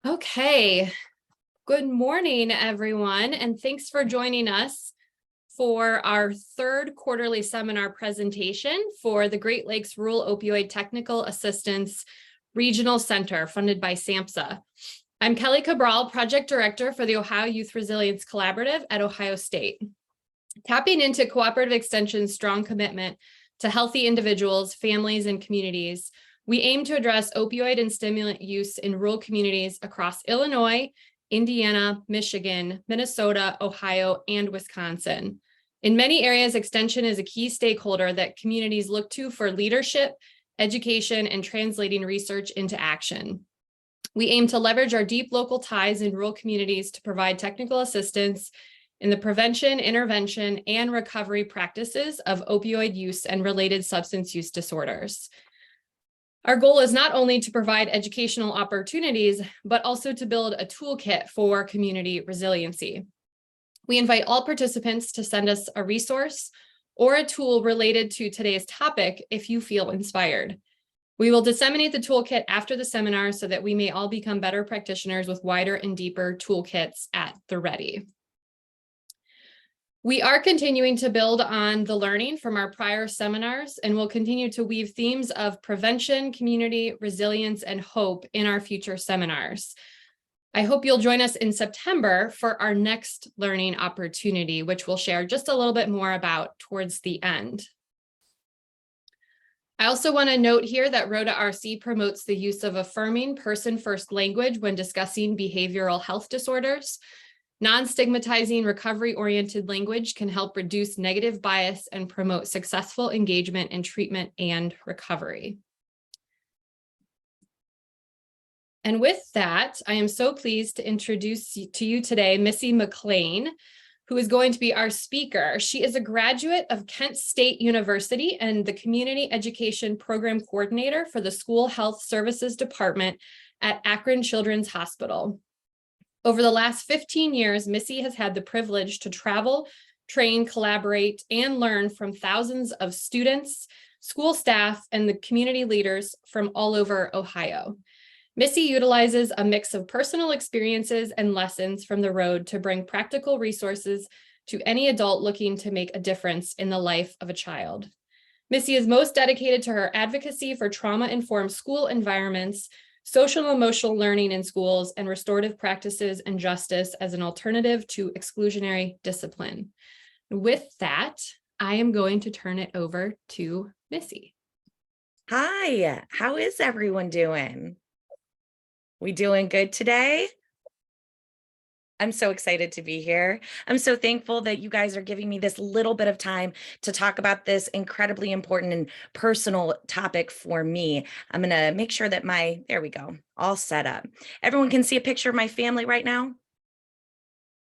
Okay, good morning, everyone, and thanks for joining us for our third quarterly seminar presentation for the Great Lakes Rural Opioid Technical Assistance Regional Center funded by SAMHSA. I'm Kelly Cabral, Project Director for the Ohio Youth Resilience Collaborative at Ohio State. Tapping into Cooperative Extension's strong commitment to healthy individuals, families, and communities, we aim to address opioid and stimulant use in rural communities across Illinois, Indiana, Michigan, Minnesota, Ohio, and Wisconsin. In many areas, Extension is a key stakeholder that communities look to for leadership, education, and translating research into action. We aim to leverage our deep local ties in rural communities to provide technical assistance in the prevention, intervention, and recovery practices of opioid use and related substance use disorders. Our goal is not only to provide educational opportunities, but also to build a toolkit for community resiliency. We invite all participants to send us a resource or a tool related to today's topic if you feel inspired. We will disseminate the toolkit after the seminar so that we may all become better practitioners with wider and deeper toolkits at the ready. We are continuing to build on the learning from our prior seminars and will continue to weave themes of prevention, community, resilience, and hope in our future seminars. I hope you'll join us in September for our next learning opportunity, which we'll share just a little bit more about towards the end. I also want to note here that ROTA-RC promotes the use of affirming person-first language when discussing behavioral health disorders. Non-stigmatizing, recovery-oriented language can help reduce negative bias and promote successful engagement in treatment and recovery. And with that, I am so pleased to introduce to you today Missy McLean, who is going to be our speaker. She is a graduate of Kent State University and the Community Education Program Coordinator for the School Health Services Department at Akron Children's Hospital. Over the last 15 years, Missy has had the privilege to travel, train, collaborate, and learn from thousands of students, school staff, and the community leaders from all over Ohio. Missy utilizes a mix of personal experiences and lessons from the road to bring practical resources to any adult looking to make a difference in the life of a child. Missy is most dedicated to her advocacy for trauma-informed school environments, social and emotional learning in schools, and restorative practices and justice as an alternative to exclusionary discipline. With that, I am going to turn it over to Missy. Hi, how is everyone doing? We doing good today? I'm so excited to be here. I'm so thankful that you guys are giving me this little bit of time to talk about this incredibly important and personal topic for me. I'm going to make sure that there we go, all set up. Everyone can see a picture of my family right now?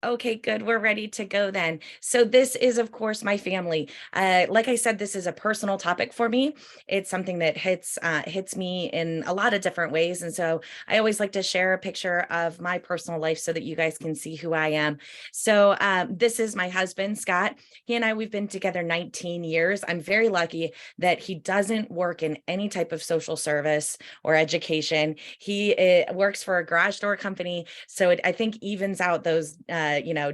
Okay, good. We're ready to go then. So this is, of course, my family. Like I said, this is a personal topic for me. It's something that hits me in a lot of different ways. And so I always like to share a picture of my personal life so that you guys can see who I am. So this is my husband, Scott. He and I, we've been together 19 years. I'm very lucky that he doesn't work in any type of social service or education. He works for a garage door company. So I think evens out those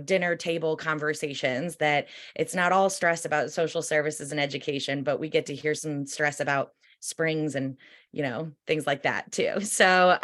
dinner table conversations, that it's not all stress about social services and education, but we get to hear some stress about springs and, things like that too. So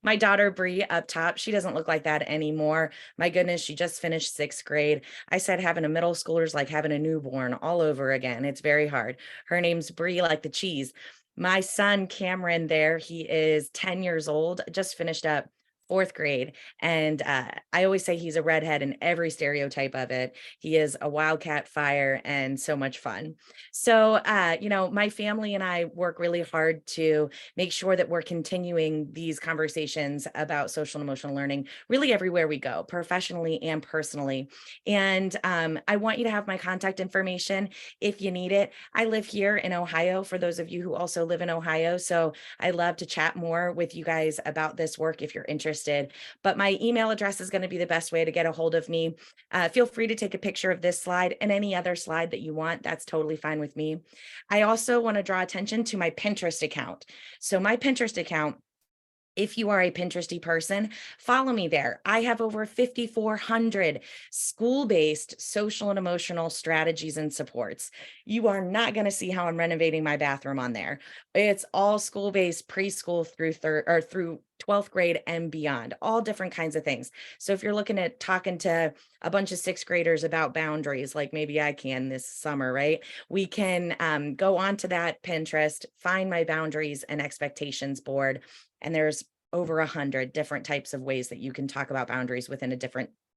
my daughter, Bree, up top, she doesn't look like that anymore. My goodness, she just finished 6th grade. I said having a middle schooler is like having a newborn all over again. It's very hard. Her name's Bree, like the cheese. My son, Cameron, he is 10 years old, just finished up 4th grade. And I always say he's a redhead in every stereotype of it. He is a wildcat fire and so much fun. So, my family and I work really hard to make sure that we're continuing these conversations about social and emotional learning really everywhere we go, professionally and personally. And I want you to have my contact information if you need it. I live here in Ohio, for those of you who also live in Ohio. So I love to chat more with you guys about this work if you're interested. But my email address is going to be the best way to get a hold of me. Feel free to take a picture of this slide and any other slide that you want. That's totally fine with me. I also want to draw attention to my Pinterest account. So my Pinterest account If you are a Pinteresty person, follow me there. I have over 5,400 school-based social and emotional strategies and supports. You are not going to see how I'm renovating my bathroom on there. It's all school-based, preschool through third or through 12th grade and beyond, all different kinds of things. So if you're looking at talking to a bunch of sixth graders about boundaries, like maybe I can this summer, right? We can go onto that Pinterest, find my boundaries and expectations board, and there's over 100 different types of ways that you can talk about boundaries within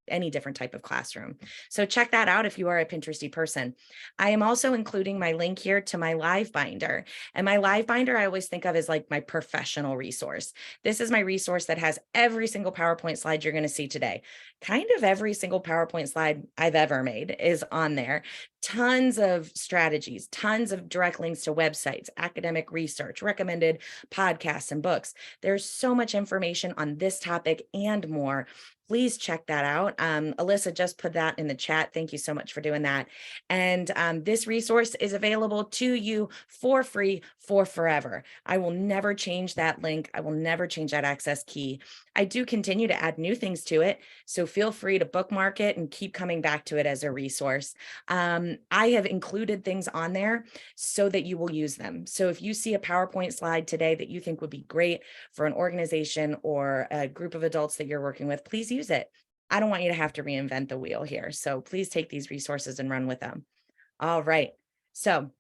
any different type of classroom. So check that out if you are a Pinteresty person. I am also including my link here to my live binder. And my live binder, I always think of as like my professional resource. This is my resource that has every single PowerPoint slide you're going to see today. Kind of every single PowerPoint slide I've ever made is on there. Tons of strategies, tons of direct links to websites, academic research, recommended podcasts and books. There's so much information on this topic and more. Please check that out. Alyssa just put that in the chat. Thank you so much for doing that. And this resource is available to you for free for forever. I will never change that link. I will never change that access key. I do continue to add new things to it, so feel free to bookmark it and keep coming back to it as a resource. I have included things on there so that you will use them. So if you see a PowerPoint slide today that you think would be great for an organization or a group of adults that you're working with, please use it. I don't want you to have to reinvent the wheel here. So please take these resources and run with them. All right. So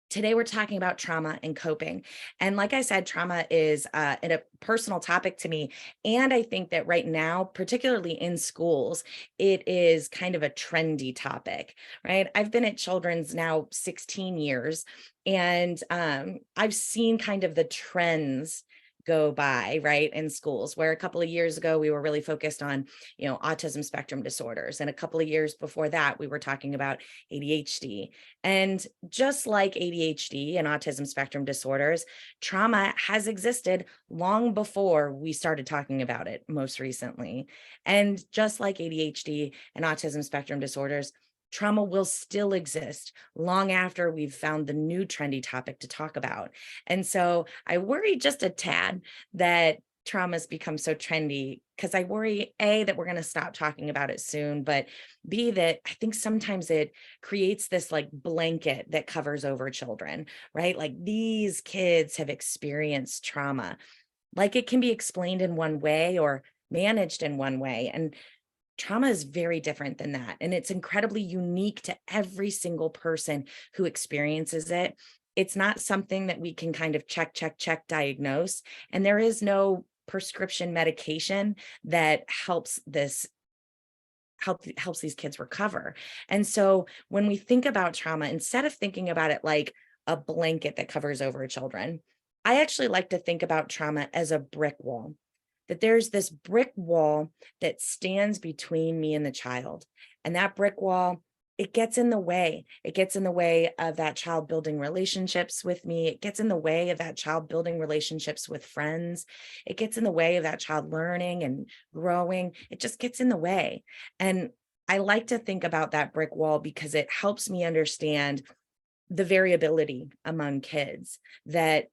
today we're talking about trauma and coping. And like I said, trauma is a personal topic to me. And I think that right now, particularly in schools, it is kind of a trendy topic, right? I've been at Children's now 16 years, and I've seen kind of the trends go by, right, in schools, where a couple of years ago we were really focused on, autism spectrum disorders, and a couple of years before that we were talking about ADHD. And just like ADHD and autism spectrum disorders, trauma has existed long before we started talking about it most recently. And just like ADHD and autism spectrum disorders, trauma will still exist long after we've found the new trendy topic to talk about. And so I worry just a tad that trauma's become so trendy, because I worry, A, that we're going to stop talking about it soon, but B, that I think sometimes it creates this like blanket that covers over children, right? Like, these kids have experienced trauma. Like, it can be explained in one way or managed in one way. And trauma is very different than that. And it's incredibly unique to every single person who experiences it. It's not something that we can kind of check, diagnose. And there is no prescription medication that helps these kids recover. And so when we think about trauma, instead of thinking about it like a blanket that covers over children, I actually like to think about trauma as a brick wall. That there's this brick wall that stands between me and the child. And that brick wall, it gets in the way. It gets in the way of that child building relationships with me. It gets in the way of that child building relationships with friends. It gets in the way of that child learning and growing. It just gets in the way. And I like to think about that brick wall because it helps me understand the variability among kids, that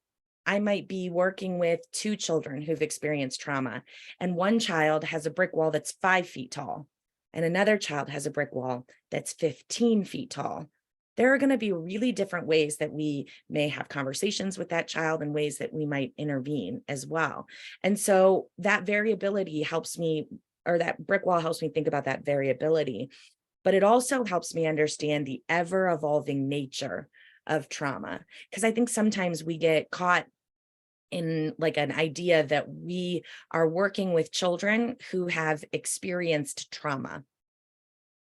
I might be working with two children who've experienced trauma, and one child has a brick wall that's 5 feet tall, and another child has a brick wall that's 15 feet tall. There are going to be really different ways that we may have conversations with that child and ways that we might intervene as well. And so that variability helps me, or that brick wall helps me think about that variability, but it also helps me understand the ever-evolving nature of trauma. Because I think sometimes we get caught in like an idea that we are working with children who have experienced trauma.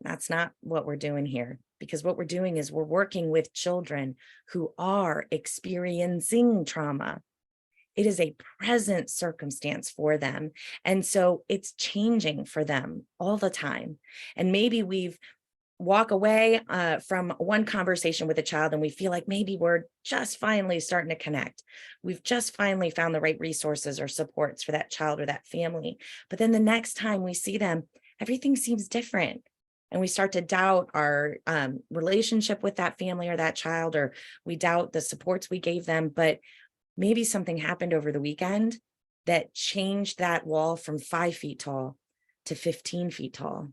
That's not what we're doing here, because what we're doing is we're working with children who are experiencing trauma. It is a present circumstance for them. And so it's changing for them all the time. And maybe we've walk away from one conversation with a child and we feel like maybe we're just finally starting to connect. We've just finally found the right resources or supports for that child or that family. But then the next time we see them, everything seems different. And we start to doubt our relationship with that family or that child, or we doubt the supports we gave them. But maybe something happened over the weekend that changed that wall from 5 feet tall to 15 feet tall.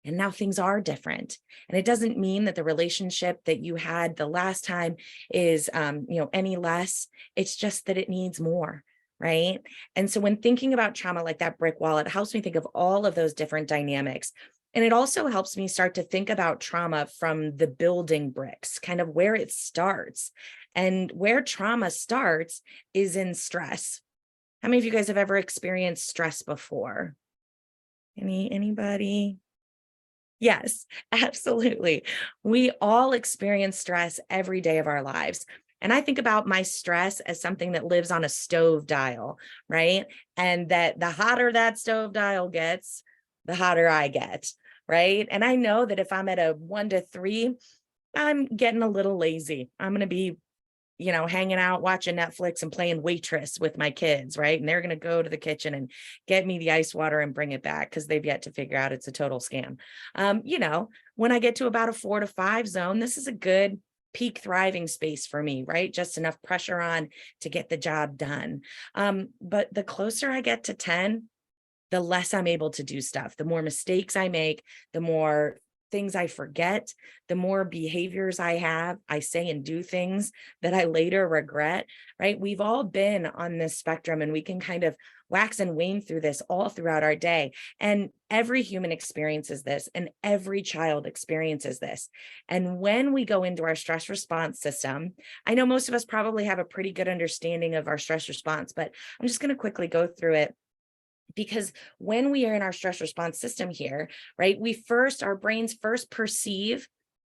And now things are different. And it doesn't mean that the relationship that you had the last time is, any less. It's just that it needs more, right? And so when thinking about trauma like that brick wall, it helps me think of all of those different dynamics. And it also helps me start to think about trauma from the building bricks, kind of where it starts. And where trauma starts is in stress. How many of you guys have ever experienced stress before? Anybody? Yes, absolutely. We all experience stress every day of our lives. And I think about my stress as something that lives on a stove dial, right? And that the hotter that stove dial gets, the hotter I get, right? And I know that if I'm at a 1 to 3, I'm getting a little lazy. I'm going to be hanging out, watching Netflix and playing waitress with my kids, right? And they're going to go to the kitchen and get me the ice water and bring it back because they've yet to figure out it's a total scam. When I get to about a 4 to 5 zone, this is a good peak thriving space for me, right? Just enough pressure on to get the job done. But the closer I get to 10, the less I'm able to do stuff, the more mistakes I make, the more things I forget, the more behaviors I say and do things that I later regret, right? We've all been on this spectrum and we can kind of wax and wane through this all throughout our day. And every human experiences this and every child experiences this. And when we go into our stress response system, I know most of us probably have a pretty good understanding of our stress response, but I'm just going to quickly go through it. Because when we are in our stress response system here, right, our brains first perceive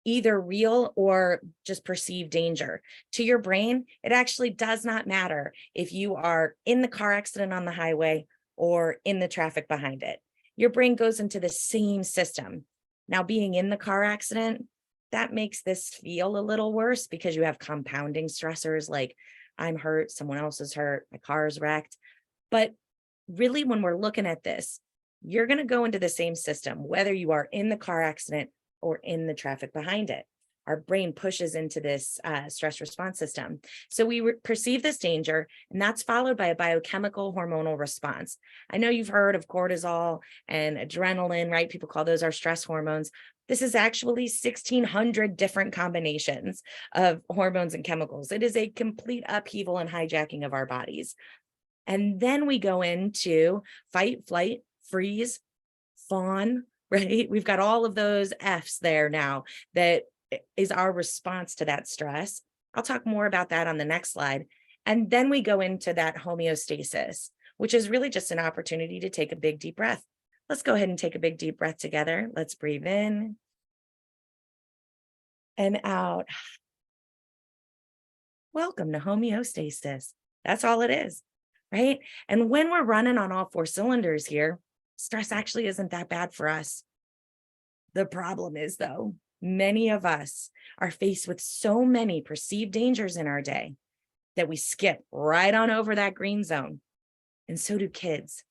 either real or just perceived danger. To your brain, it actually does not matter if you are in the car accident on the highway or in the traffic behind it. Your brain goes into the same system. Now, being in the car accident, that makes this feel a little worse because you have compounding stressors like I'm hurt, someone else is hurt, my car is wrecked. But really, when we're looking at this, you're going to go into the same system, whether you are in the car accident or in the traffic behind it. Our brain pushes into this stress response system. So we perceive this danger, and that's followed by a biochemical hormonal response. I know you've heard of cortisol and adrenaline, right? People call those our stress hormones. This is actually 1,600 different combinations of hormones and chemicals. It is a complete upheaval and hijacking of our bodies. And then we go into fight, flight, freeze, fawn, right? We've got all of those F's there now that is our response to that stress. I'll talk more about that on the next slide. And then we go into that homeostasis, which is really just an opportunity to take a big deep breath. Let's go ahead and take a big deep breath together. Let's breathe in and out. Welcome to homeostasis. That's all it is. Right? And when we're running on all 4 cylinders here, stress actually isn't that bad for us. The problem is, though, many of us are faced with so many perceived dangers in our day that we skip right on over that green zone. And so do kids,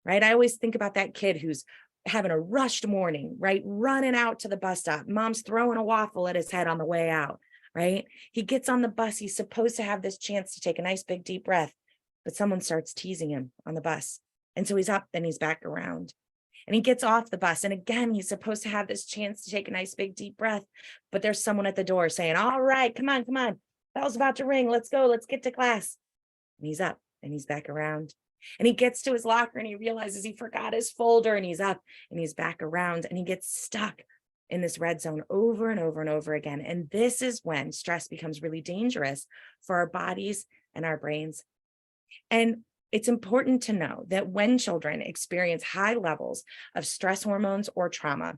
right? I always think about that kid who's having a rushed morning, right? Running out to the bus stop. Mom's throwing a waffle at his head on the way out, right? He gets on the bus. He's supposed to have this chance to take a nice big deep breath. But someone starts teasing him on the bus. And so he's up, then he's back around. And he gets off the bus. And again, he's supposed to have this chance to take a nice big deep breath. But there's someone at the door saying, all right, come on. Bell's about to ring. Let's go. Let's get to class. And he's up and he's back around. And he gets to his locker and he realizes he forgot his folder and he's up and he's back around and he gets stuck in this red zone over and over and over again. And this is when stress becomes really dangerous for our bodies and our brains. And it's important to know that when children experience high levels of stress hormones or trauma,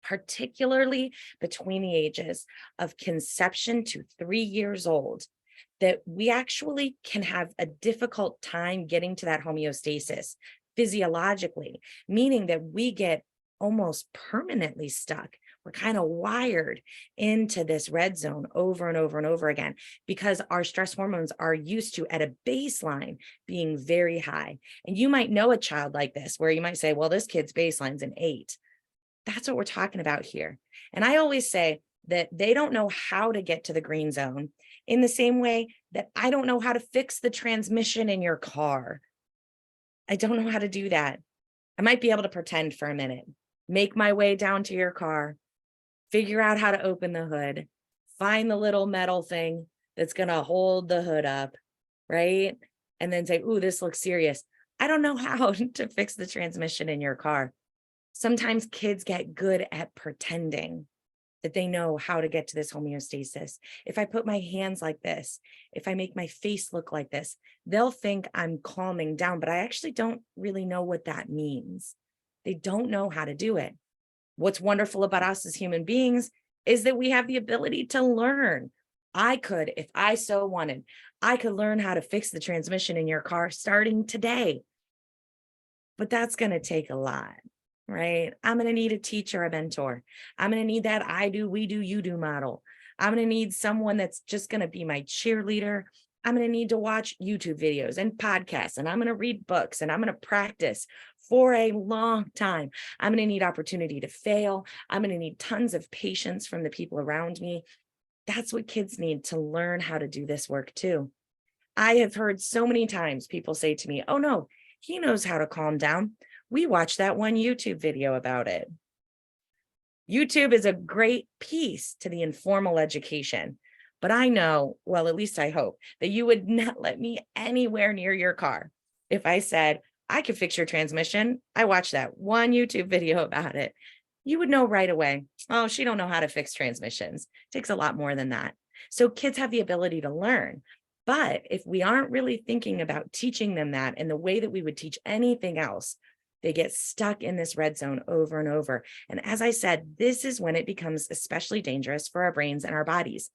particularly between the ages of conception to 3 years old, that we actually can have a difficult time getting to that homeostasis physiologically, meaning that we get almost permanently stuck. We're kind of wired into this red zone over and over and over again because our stress hormones are used to at a baseline being very high. And you might know a child like this where you might say, well, this kid's baseline's an 8. That's what we're talking about here. And I always say that they don't know how to get to the green zone in the same way that I don't know how to fix the transmission in your car. I don't know how to do that. I might be able to pretend for a minute, make my way down to your car, figure out how to open the hood, find the little metal thing that's going to hold the hood up, right? And then say, ooh, this looks serious. I don't know how to fix the transmission in your car. Sometimes kids get good at pretending that they know how to get to this homeostasis. If I put my hands like this, if I make my face look like this, they'll think I'm calming down, but I actually don't really know what that means. They don't know how to do it. What's wonderful about us as human beings is that we have the ability to learn. I could, if I so wanted, I could learn how to fix the transmission in your car starting today. But that's going to take a lot, right? I'm going to need a teacher, a mentor. I'm going to need that I do, we do, you do model. I'm going to need someone that's just going to be my cheerleader. I'm going to need to watch YouTube videos and podcasts, and I'm going to read books, and I'm going to practice for a long time. I'm going to need opportunity to fail. I'm going to need tons of patience from the people around me. That's what kids need to learn how to do this work too. I have heard so many times people say to me, oh no, he knows how to calm down. We watched that one YouTube video about it. YouTube is a great piece to the informal education, but I know, well, at least I hope, that you would not let me anywhere near your car if I said, I could fix your transmission. I watched that one YouTube video about it. You would know right away, oh, she don't know how to fix transmissions. It takes a lot more than that. So kids have the ability to learn. But if we aren't really thinking about teaching them that in the way that we would teach anything else, they get stuck in this red zone over and over. And as I said, this is when it becomes especially dangerous for our brains and our bodies.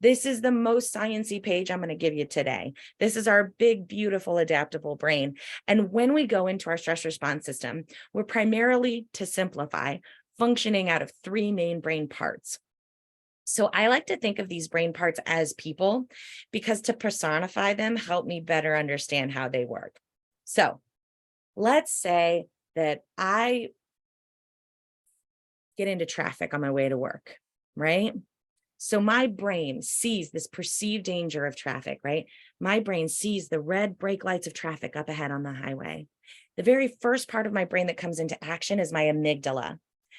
This is the most sciencey page I'm going to give you today. This is our big, beautiful, adaptable brain. And when we go into our stress response system, we're primarily, to simplify, functioning out of three main brain parts. So I like to think of these brain parts as people, because to personify them help me better understand how they work. So let's say that I get into traffic on my way to work, right? So my brain sees this perceived danger of traffic, right? My brain sees the red brake lights of traffic up ahead on the highway. The very first part of my brain that comes into action is my amygdala.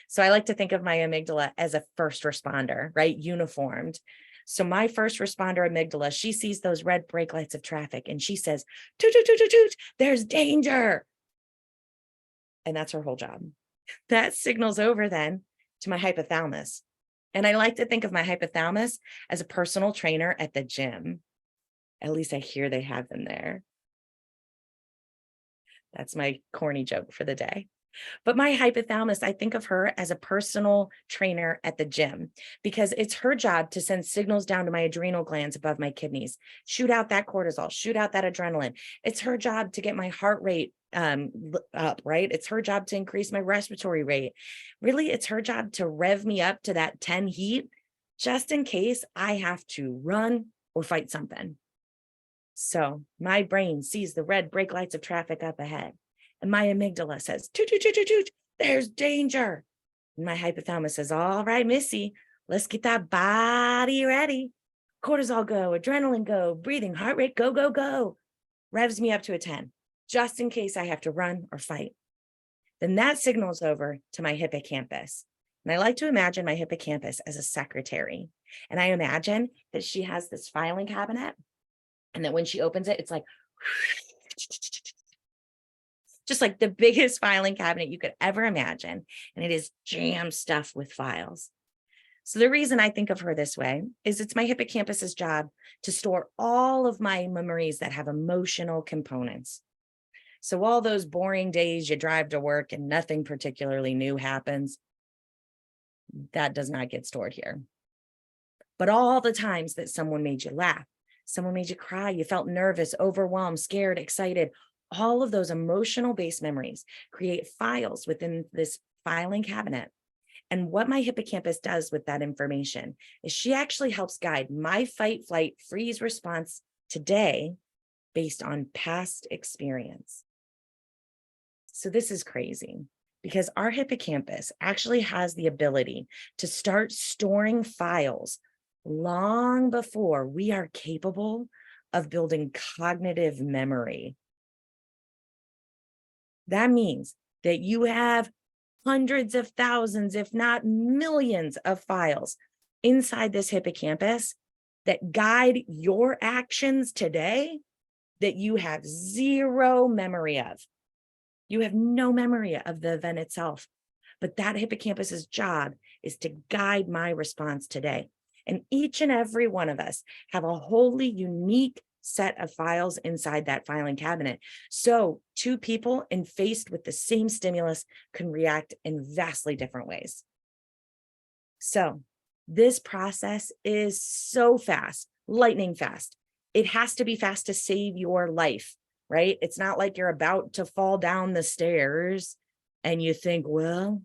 So I like to think of my amygdala as a first responder, right? Uniformed. So my first responder amygdala, she sees those red brake lights of traffic and she says, toot, toot, toot, toot, toot, there's danger. And that's her whole job. That signals over then to my hypothalamus. And I like to think of my hypothalamus as a personal trainer at the gym. At least I hear they have them there. That's my corny joke for the day. But my hypothalamus, I think of her as a personal trainer at the gym, because it's her job to send signals down to my adrenal glands above my kidneys, shoot out that cortisol, shoot out that adrenaline. It's her job to get my heart rate up, right? It's her job to increase my respiratory rate. Really, it's her job to rev me up to that 10 heat, just in case I have to run or fight something. So my brain sees the red brake lights of traffic up ahead. And my amygdala says, toot, toot, toot, toot, toot, there's danger. And my hypothalamus says, all right, Missy, let's get that body ready. Cortisol go, adrenaline go, breathing, heart rate go, go, go. Revs me up to a 10, just in case I have to run or fight. Then that signals over to my hippocampus. And I like to imagine my hippocampus as a secretary. And I imagine that she has this filing cabinet, and that when she opens it, it's like, just like the biggest filing cabinet you could ever imagine. And it is jam stuffed with files. So the reason I think of her this way is it's my hippocampus's job to store all of my memories that have emotional components. So all those boring days you drive to work and nothing particularly new happens, that does not get stored here. But all the times that someone made you laugh, someone made you cry, you felt nervous, overwhelmed, scared, excited, all of those emotional-based memories create files within this filing cabinet. And what my hippocampus does with that information is she actually helps guide my fight, flight, freeze response today based on past experience. So this is crazy, because our hippocampus actually has the ability to start storing files long before we are capable of building cognitive memory. That means that you have hundreds of thousands, if not millions of files inside this hippocampus that guide your actions today that you have zero memory of. You have no memory of the event itself, but that hippocampus's job is to guide my response today. And each and every one of us have a wholly unique set of files inside that filing cabinet. So two people and faced with the same stimulus can react in vastly different ways. So this process is so fast, lightning fast. It has to be fast to save your life, right? It's not like you're about to fall down the stairs and you think, well,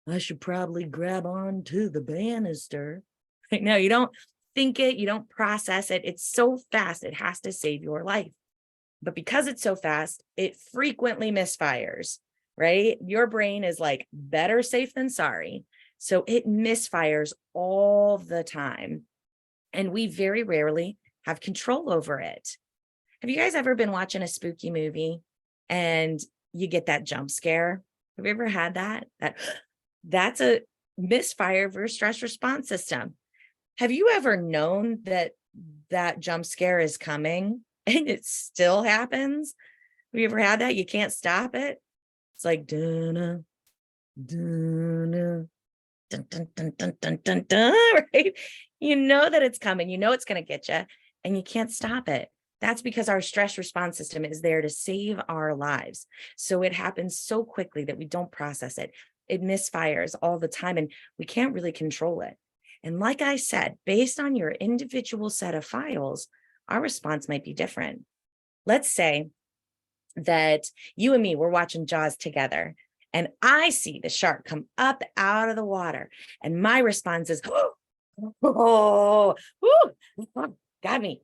I should probably grab on to the banister. Right? No, you don't think it, you don't process it. It's so fast, it has to save your life. But because it's so fast, it frequently misfires, right? Your brain is like, better safe than sorry. So it misfires all the time. And we very rarely have control over it. Have you guys ever been watching a spooky movie and you get that jump scare? Have you ever had that? That's a misfire of your stress response system. Have you ever known that that jump scare is coming and it still happens? Have you ever had that? You can't stop it. It's like, dun, dun, dun, dun, dun, dun, dun, dun, dun, right? You know that it's coming. You know it's going to get you and you can't stop it. That's because our stress response system is there to save our lives. So it happens so quickly that we don't process it. It misfires all the time and we can't really control it. And like I said, based on your individual set of files, our response might be different. Let's say that you and me, we're watching Jaws together and I see the shark come up out of the water and my response is, oh, got me.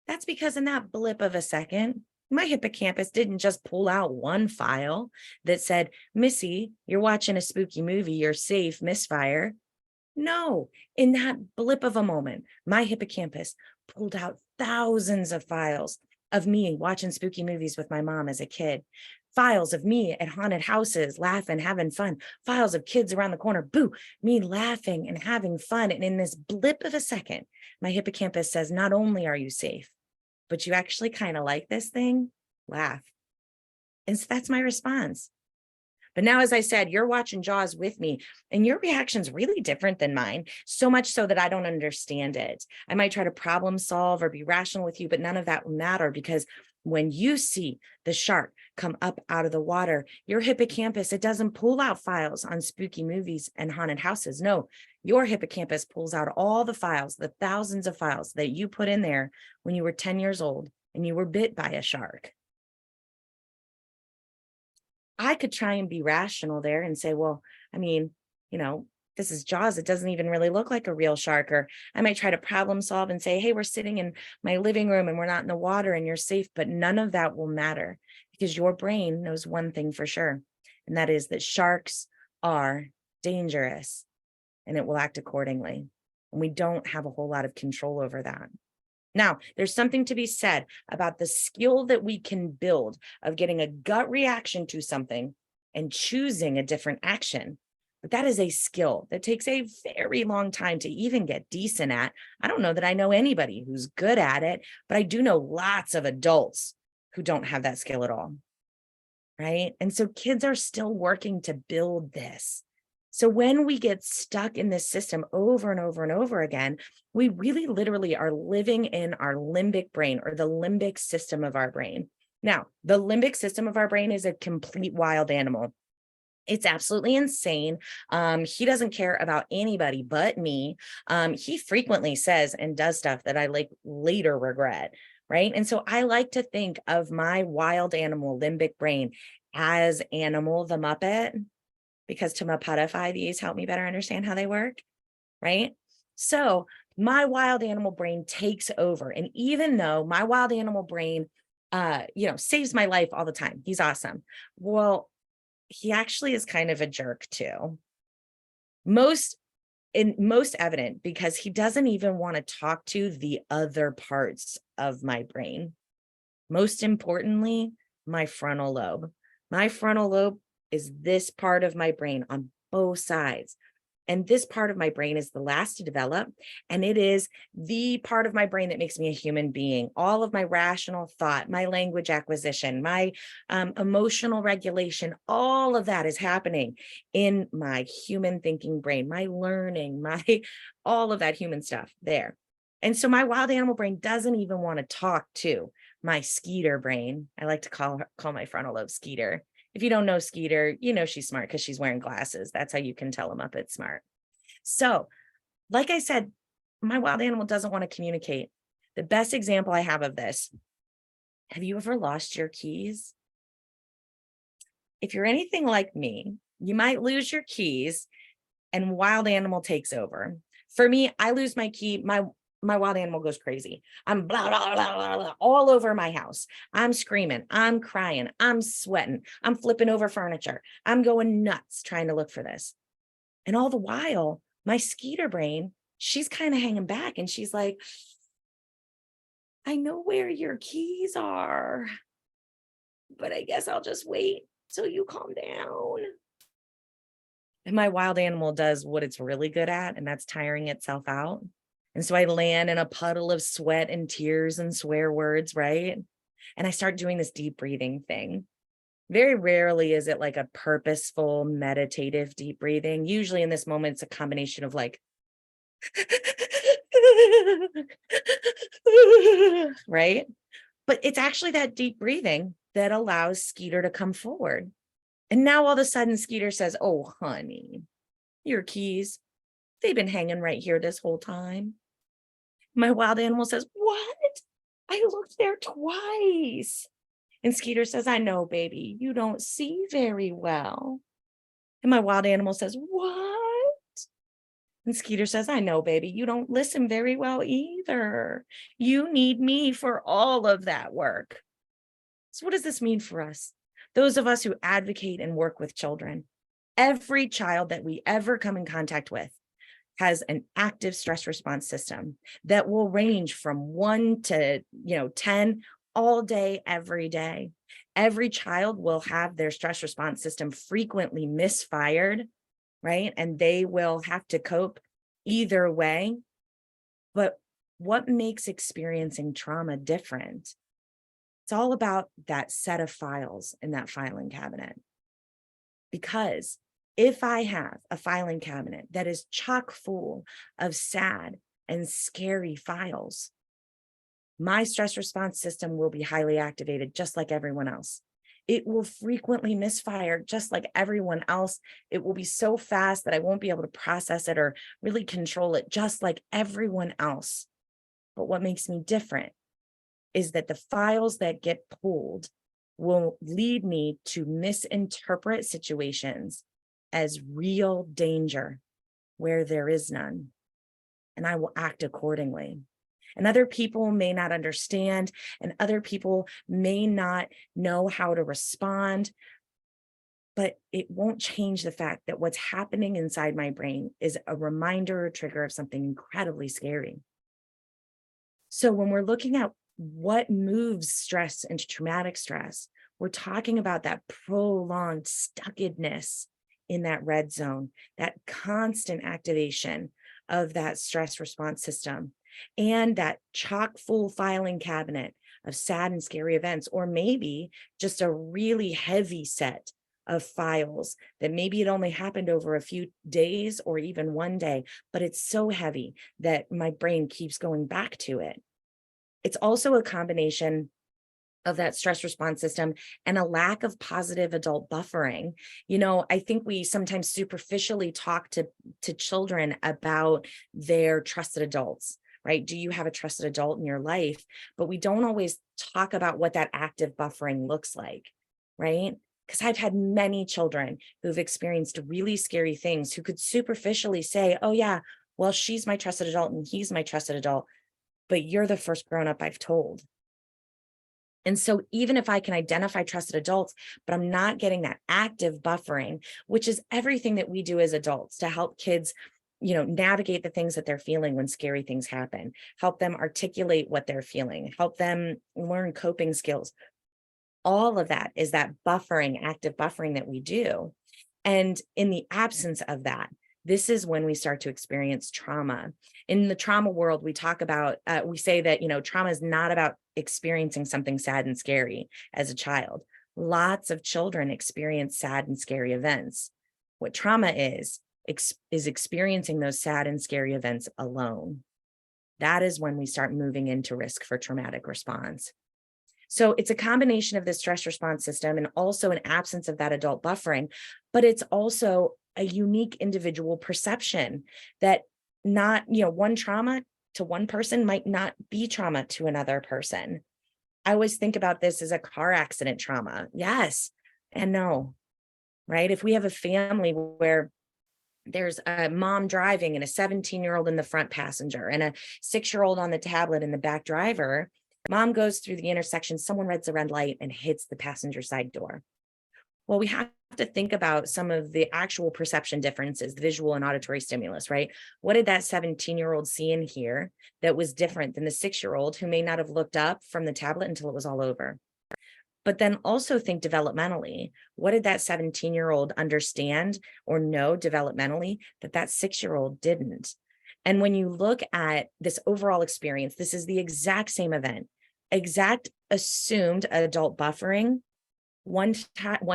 That's because in that blip of a second, my hippocampus didn't just pull out one file that said, Missy, you're watching a spooky movie, you're safe, misfire. No, in that blip of a moment, my hippocampus pulled out thousands of files of me watching spooky movies with my mom as a kid, files of me at haunted houses, laughing, having fun, files of kids around the corner, boo, me laughing and having fun. And in this blip of a second, my hippocampus says, not only are you safe, but you actually kind of like this thing, laugh. And so that's my response. But now, as I said, you're watching Jaws with me and your reaction's really different than mine, so much so that I don't understand it. I might try to problem solve or be rational with you, but none of that will matter because when you see the shark come up out of the water, your hippocampus, it doesn't pull out files on spooky movies and haunted houses. No, your hippocampus pulls out all the files, the thousands of files that you put in there when you were 10 years old and you were bit by a shark. I could try and be rational there and say, well, I mean, this is Jaws. It doesn't even really look like a real shark. Or I might try to problem solve and say, hey, we're sitting in my living room and we're not in the water and you're safe. But none of that will matter because your brain knows one thing for sure. And that is that sharks are dangerous and it will act accordingly. And we don't have a whole lot of control over that. Now, there's something to be said about the skill that we can build of getting a gut reaction to something and choosing a different action. But that is a skill that takes a very long time to even get decent at. I don't know that I know anybody who's good at it, but I do know lots of adults who don't have that skill at all, right? And so kids are still working to build this. So when we get stuck in this system over and over and over again, we really literally are living in our limbic brain or the limbic system of our brain. Now, the limbic system of our brain is a complete wild animal. It's absolutely insane. He doesn't care about anybody but me. He frequently says and does stuff that I later regret, right? And so I like to think of my wild animal limbic brain as Animal the Muppet, because to Muppet-ify these help me better understand how they work, right? So my wild animal brain takes over. And even though my wild animal brain, saves my life all the time, he's awesome. Well, he actually is kind of a jerk too. Most evident because he doesn't even want to talk to the other parts of my brain. Most importantly, my frontal lobe. My frontal lobe is this part of my brain on both sides. And this part of my brain is the last to develop. And it is the part of my brain that makes me a human being. All of my rational thought, my language acquisition, my emotional regulation, all of that is happening in my human thinking brain, my learning, all of that human stuff there. And so my wild animal brain doesn't even want to talk to my Skeeter brain. I like to call my frontal lobe Skeeter. If you don't know Skeeter, you know she's smart because she's wearing glasses. That's how you can tell a Muppet's smart. So, like I said, my wild animal doesn't want to communicate. The best example I have of this, have you ever lost your keys? If you're anything like me, you might lose your keys and wild animal takes over. For me, I lose my key, my wild animal goes crazy. I'm blah, blah, blah, blah, blah, all over my house. I'm screaming, I'm crying, I'm sweating, I'm flipping over furniture. I'm going nuts trying to look for this. And all the while, my Skeeter brain, she's kind of hanging back and she's like, I know where your keys are, but I guess I'll just wait till you calm down. And my wild animal does what it's really good at, and that's tiring itself out. And so I land in a puddle of sweat and tears and swear words, right? And I start doing this deep breathing thing. Very rarely is it like a purposeful, meditative deep breathing. Usually in this moment, it's a combination of like, right? But it's actually that deep breathing that allows Skeeter to come forward. And now all of a sudden, Skeeter says, oh, honey, your keys, they've been hanging right here this whole time. My wild animal says, what? I looked there twice. And Skeeter says, I know, baby, you don't see very well. And my wild animal says, what? And Skeeter says, I know, baby, you don't listen very well either. You need me for all of that work. So what does this mean for us? Those of us who advocate and work with children, every child that we ever come in contact with has an active stress response system that will range from 1 to 10 all day, every day. Every child will have their stress response system frequently misfired, right? And they will have to cope either way. But what makes experiencing trauma different? It's all about that set of files in that filing cabinet. Because if I have a filing cabinet that is chock full of sad and scary files, my stress response system will be highly activated, just like everyone else. It will frequently misfire, just like everyone else. It will be so fast that I won't be able to process it or really control it, just like everyone else. But what makes me different is that the files that get pulled will lead me to misinterpret situations as real danger where there is none. And I will act accordingly. And other people may not understand, and other people may not know how to respond, but it won't change the fact that what's happening inside my brain is a reminder or trigger of something incredibly scary. So when we're looking at what moves stress into traumatic stress, we're talking about that prolonged stuckedness in that red zone, that constant activation of that stress response system, and that chock full filing cabinet of sad and scary events, or maybe just a really heavy set of files that maybe it only happened over a few days or even one day, but it's so heavy that my brain keeps going back to it. It's also a combination of that stress response system and a lack of positive adult buffering. I think we sometimes superficially talk to children about their trusted adults, right? Do you have a trusted adult in your life? But we don't always talk about what that active buffering looks like, right? Because I've had many children who've experienced really scary things who could superficially say, oh yeah, well, she's my trusted adult and he's my trusted adult, but you're the first grown-up I've told. And so even if I can identify trusted adults, but I'm not getting that active buffering, which is everything that we do as adults to help kids, navigate the things that they're feeling when scary things happen, help them articulate what they're feeling, help them learn coping skills. All of that is that buffering, active buffering that we do. And in the absence of that, this is when we start to experience trauma. In the trauma world, we talk about, we say that, trauma is not about experiencing something sad and scary as a child. Lots of children experience sad and scary events. What trauma is experiencing those sad and scary events alone. That is when we start moving into risk for traumatic response. So it's a combination of the stress response system and also an absence of that adult buffering, but it's also a unique individual perception that not, one trauma to one person might not be trauma to another person. I always think about this as a car accident trauma. Yes and no, right? If we have a family where there's a mom driving and a 17-year-old in the front passenger and a 6-year-old on the tablet in the back driver, mom goes through the intersection, someone reds the red light and hits the passenger side door. Well, we have to think about some of the actual perception differences, the visual and auditory stimulus, right? What did that 17-year-old see and hear that was different than the 6-year-old who may not have looked up from the tablet until it was all over? But then also think developmentally. What did that 17-year-old understand or know developmentally that that 6-year-old didn't? And when you look at this overall experience, this is the exact same event, exact assumed adult buffering. One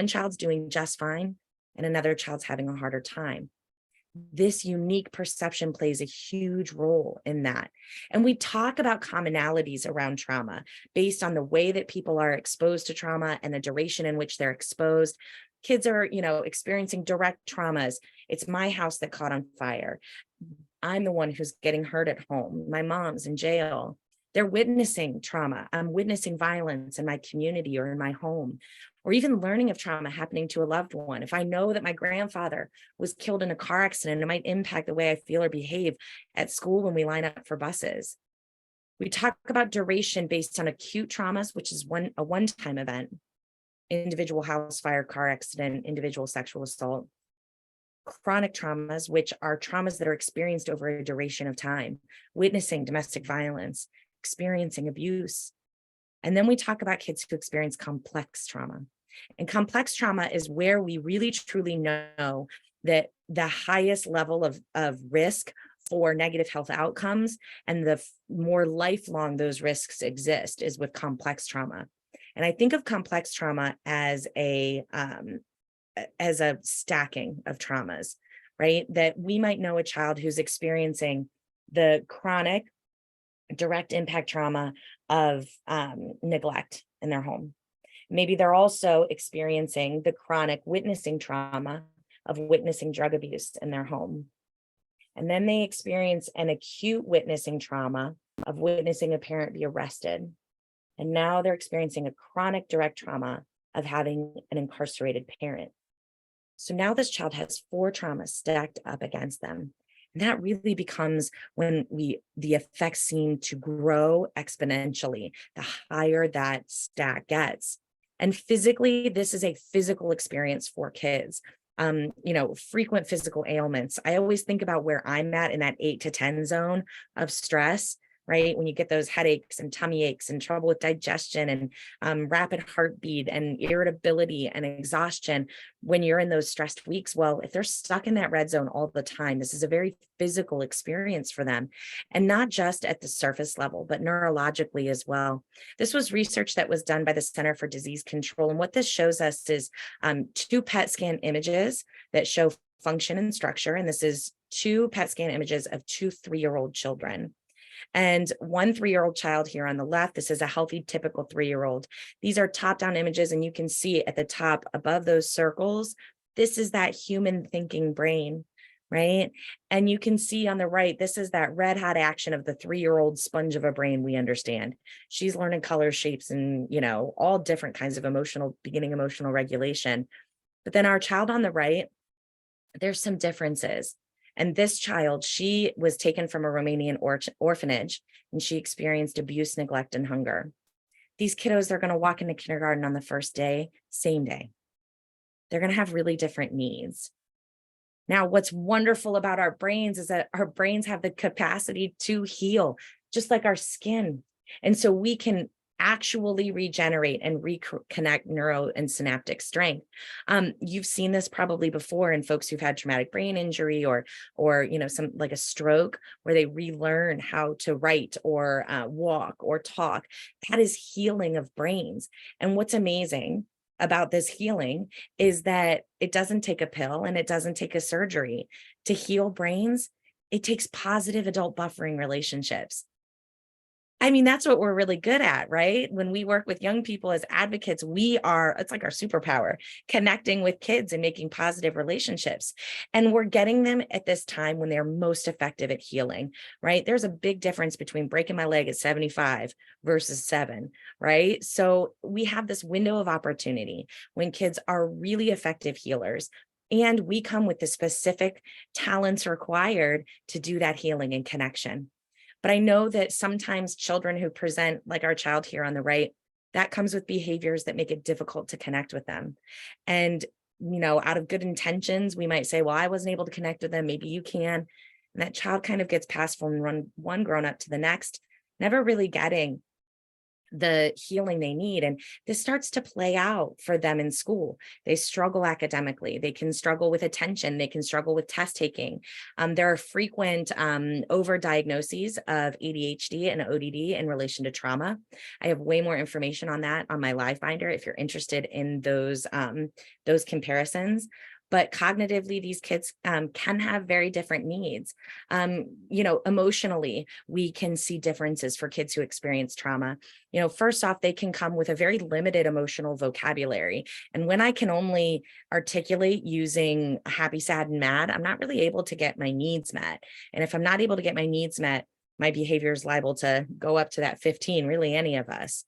child's doing just fine and another child's having a harder time. This unique perception plays a huge role in that. And we talk about commonalities around trauma based on the way that people are exposed to trauma and the duration in which they're exposed. Kids are, experiencing direct traumas. It's my house that caught on fire. I'm the one who's getting hurt at home. My mom's in jail. They're witnessing trauma. I'm witnessing violence in my community or in my home, or even learning of trauma happening to a loved one. If I know that my grandfather was killed in a car accident, it might impact the way I feel or behave at school when we line up for buses. We talk about duration based on acute traumas, which is a one-time event, individual house fire, car accident, individual sexual assault. Chronic traumas, which are traumas that are experienced over a duration of time, witnessing domestic violence, experiencing abuse. And then we talk about kids who experience complex trauma. And complex trauma is where we really truly know that the highest level of risk for negative health outcomes and the more lifelong those risks exist is with complex trauma. And I think of complex trauma as a stacking of traumas, right? That we might know a child who's experiencing the chronic direct impact trauma of neglect in their home. Maybe they're also experiencing the chronic witnessing trauma of witnessing drug abuse in their home. And then they experience an acute witnessing trauma of witnessing a parent be arrested. And now they're experiencing a chronic direct trauma of having an incarcerated parent. So now this child has 4 traumas stacked up against them. And that really becomes when the effects seem to grow exponentially, the higher that stack gets. And physically, this is a physical experience for kids. Frequent physical ailments. I always think about where I'm at in that 8 to 10 zone of stress, right? When you get those headaches and tummy aches and trouble with digestion and rapid heartbeat and irritability and exhaustion when you're in those stressed weeks. Well, if they're stuck in that red zone all the time, this is a very physical experience for them, and not just at the surface level, but neurologically as well. This was research that was done by the Center for Disease Control. And what this shows us is 2 PET scan images that show function and structure. And this is 2 PET scan images of 2 3-year-old children. And 1 3-year-old child here on the left, this is a healthy, typical 3-year-old. These are top-down images, and you can see at the top above those circles, this is that human thinking brain, right? And you can see on the right, this is that red hot action of the 3-year-old sponge of a brain we understand. She's learning colors, shapes, and, all different kinds of beginning emotional regulation. But then our child on the right, there's some differences. And this child, she was taken from a Romanian orphanage, and she experienced abuse, neglect, and hunger. These kiddos, they're going to walk into kindergarten on the first day, same day. They're going to have really different needs. Now, what's wonderful about our brains is that our brains have the capacity to heal, just like our skin. And so we can actually regenerate and reconnect neuro and synaptic strength. You've seen this probably before in folks who've had traumatic brain injury or some like a stroke, where they relearn how to write or walk or talk. That is healing of brains. And what's amazing about this healing is that it doesn't take a pill and it doesn't take a surgery to heal brains. It takes positive adult buffering relationships. I mean, that's what we're really good at, right? When we work with young people as advocates, it's like our superpower, connecting with kids and making positive relationships. And we're getting them at this time when they're most effective at healing, right? There's a big difference between breaking my leg at 75 versus 7, right? So we have this window of opportunity when kids are really effective healers. And we come with the specific talents required to do that healing and connection. But I know that sometimes children who present, like our child here on the right, that comes with behaviors that make it difficult to connect with them. And, out of good intentions, we might say, well, I wasn't able to connect with them. Maybe you can. And that child kind of gets passed from one grown up to the next, never really getting the healing they need. And this starts to play out for them in school. They struggle academically. They can struggle with attention. They can struggle with test taking. There are frequent overdiagnoses of ADHD and ODD in relation to trauma. I have way more information on that on my live binder if you're interested in those comparisons. But cognitively, these kids can have very different needs. Emotionally, we can see differences for kids who experience trauma. First off, they can come with a very limited emotional vocabulary. And when I can only articulate using happy, sad, and mad, I'm not really able to get my needs met. And if I'm not able to get my needs met, my behavior is liable to go up to that 15, really any of us.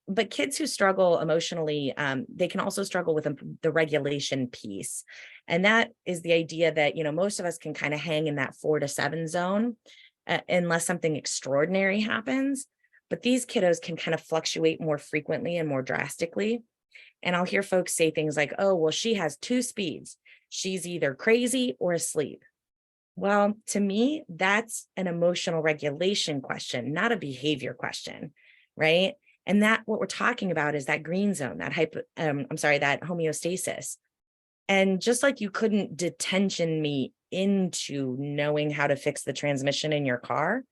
But kids who struggle emotionally, they can also struggle with the regulation piece. And that is the idea that, most of us can kind of hang in that 4 to 7 zone unless something extraordinary happens. But these kiddos can kind of fluctuate more frequently and more drastically. And I'll hear folks say things like, oh, well, she has 2 speeds. She's either crazy or asleep. Well, to me, that's an emotional regulation question, not a behavior question, right? And that what we're talking about is that green zone, that homeostasis. And just like you couldn't detention me into knowing how to fix the transmission in your car,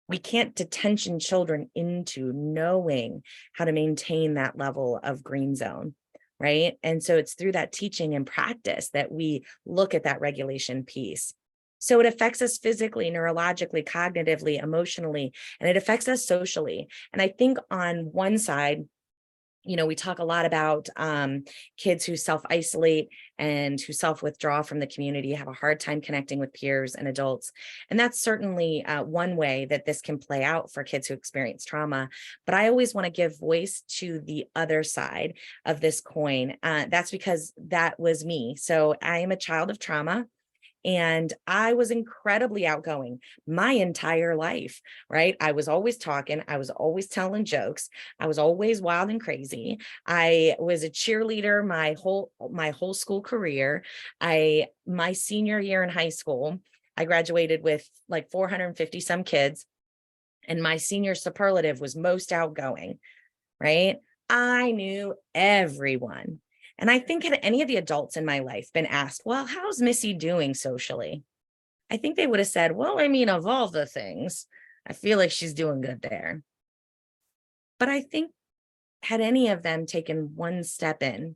we can't detention children into knowing how to maintain that level of green zone, right? And so it's through that teaching and practice that we look at that regulation piece. So it affects us physically, neurologically, cognitively, emotionally, and it affects us socially. And I think on one side, we talk a lot about kids who self-isolate and who self-withdraw from the community, have a hard time connecting with peers and adults. And that's certainly one way that this can play out for kids who experience trauma. But I always want to give voice to the other side of this coin. That's because that was me. So I am a child of trauma. And I was incredibly outgoing my entire life, right? I was always talking. I was always telling jokes. I was always wild and crazy. I was a cheerleader my whole school career. My senior year in high school, I graduated with like 450 some kids. And my senior superlative was most outgoing, right? I knew everyone. And I think had any of the adults in my life been asked, well, how's Missy doing socially? I think they would have said, well, I mean, of all the things, I feel like she's doing good there. But I think had any of them taken one step in,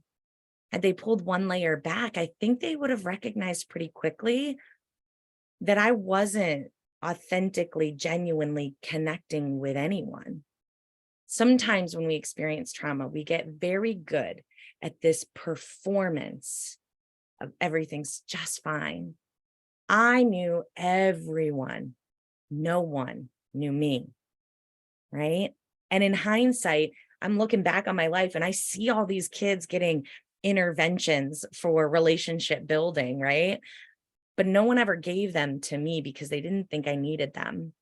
had they pulled one layer back, I think they would have recognized pretty quickly that I wasn't authentically, genuinely connecting with anyone. Sometimes when we experience trauma, we get very good at this performance of everything's just fine. I knew everyone. No one knew me, right? And in hindsight, I'm looking back on my life and I see all these kids getting interventions for relationship building, right? But no one ever gave them to me because they didn't think I needed them.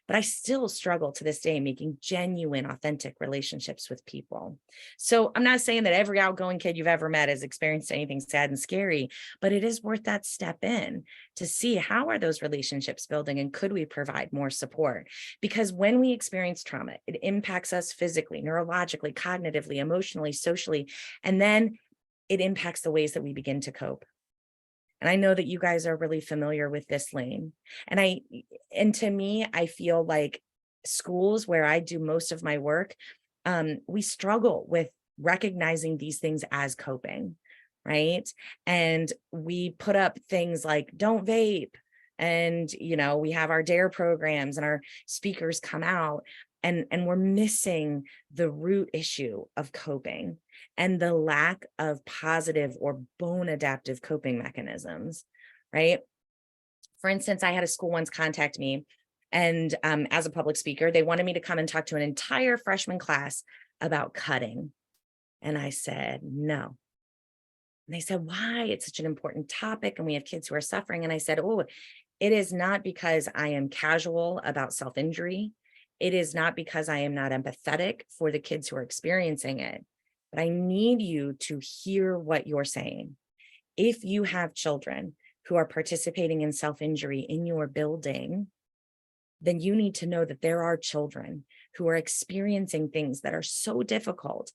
but I still struggle to this day making genuine, authentic relationships with people. So I'm not saying that every outgoing kid you've ever met has experienced anything sad and scary, but it is worth that step in to see how are those relationships building and could we provide more support? Because when we experience trauma, it impacts us physically, neurologically, cognitively, emotionally, socially, and then it impacts the ways that we begin to cope. And I know that you guys are really familiar with this lane. And to me, I feel like schools where I do most of my work, we struggle with recognizing these things as coping, right? And we put up things like don't vape. And, we have our DARE programs and our speakers come out and we're missing the root issue of coping and the lack of positive or bone adaptive coping mechanisms, right? For instance, I had a school once contact me and as a public speaker, they wanted me to come and talk to an entire freshman class about cutting. And I said, no. And they said, why? It's such an important topic and we have kids who are suffering. And I said, oh, it is not because I am casual about self-injury. It is not because I am not empathetic for the kids who are experiencing it, but I need you to hear what you're saying. If you have children who are participating in self-injury in your building, then you need to know that there are children who are experiencing things that are so difficult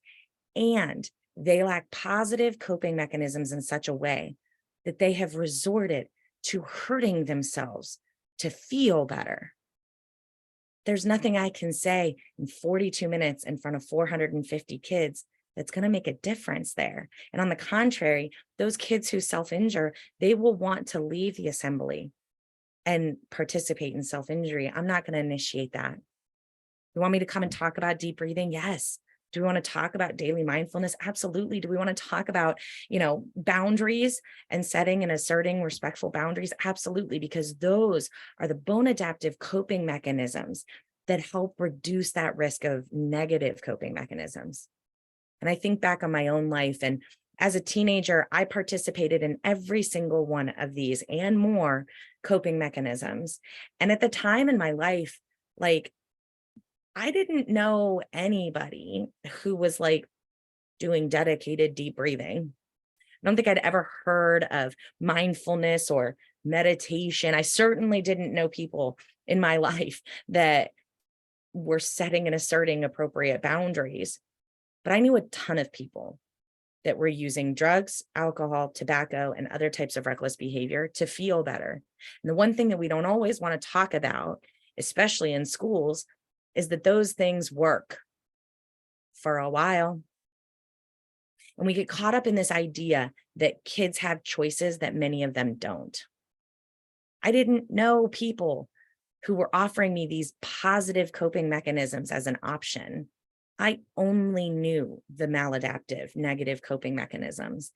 and they lack positive coping mechanisms in such a way that they have resorted to hurting themselves to feel better. There's nothing I can say in 42 minutes in front of 450 kids that's going to make a difference there. And on the contrary, those kids who self-injure, they will want to leave the assembly and participate in self-injury. I'm not going to initiate that. You want me to come and talk about deep breathing? Yes. Do we want to talk about daily mindfulness? Absolutely. Do we want to talk about, boundaries and setting and asserting respectful boundaries? Absolutely, because those are the bone adaptive coping mechanisms that help reduce that risk of negative coping mechanisms. And I think back on my own life, and as a teenager, I participated in every single one of these and more coping mechanisms. And at the time in my life, I didn't know anybody who was doing dedicated deep breathing. I don't think I'd ever heard of mindfulness or meditation. I certainly didn't know people in my life that were setting and asserting appropriate boundaries, but I knew a ton of people that were using drugs, alcohol, tobacco, and other types of reckless behavior to feel better. And the one thing that we don't always want to talk about, especially in schools, is that those things work for a while. And we get caught up in this idea that kids have choices that many of them don't. I didn't know people who were offering me these positive coping mechanisms as an option. I only knew the maladaptive negative coping mechanisms,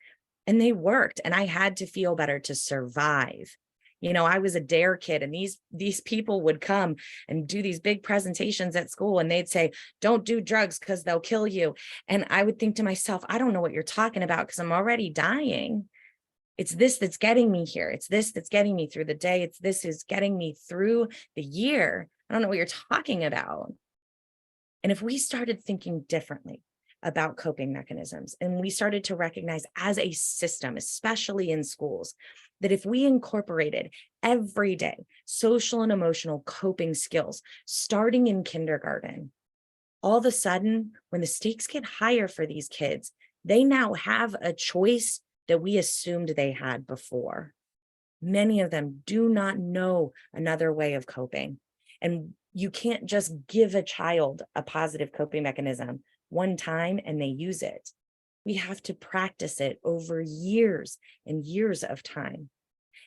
and they worked, and I had to feel better to survive. I was a DARE kid, and these people would come and do these big presentations at school, and they'd say, don't do drugs because they'll kill you. And I would think to myself, I don't know what you're talking about because I'm already dying. It's this that's getting me here. It's this that's getting me through the day. This is getting me through the year. I don't know what you're talking about. And if we started thinking differently about coping mechanisms, and we started to recognize as a system, especially in schools, that if we incorporated everyday social and emotional coping skills, starting in kindergarten, all of a sudden, when the stakes get higher for these kids, they now have a choice that we assumed they had before. Many of them do not know another way of coping. And you can't just give a child a positive coping mechanism one time and they use it. We have to practice it over years and years of time.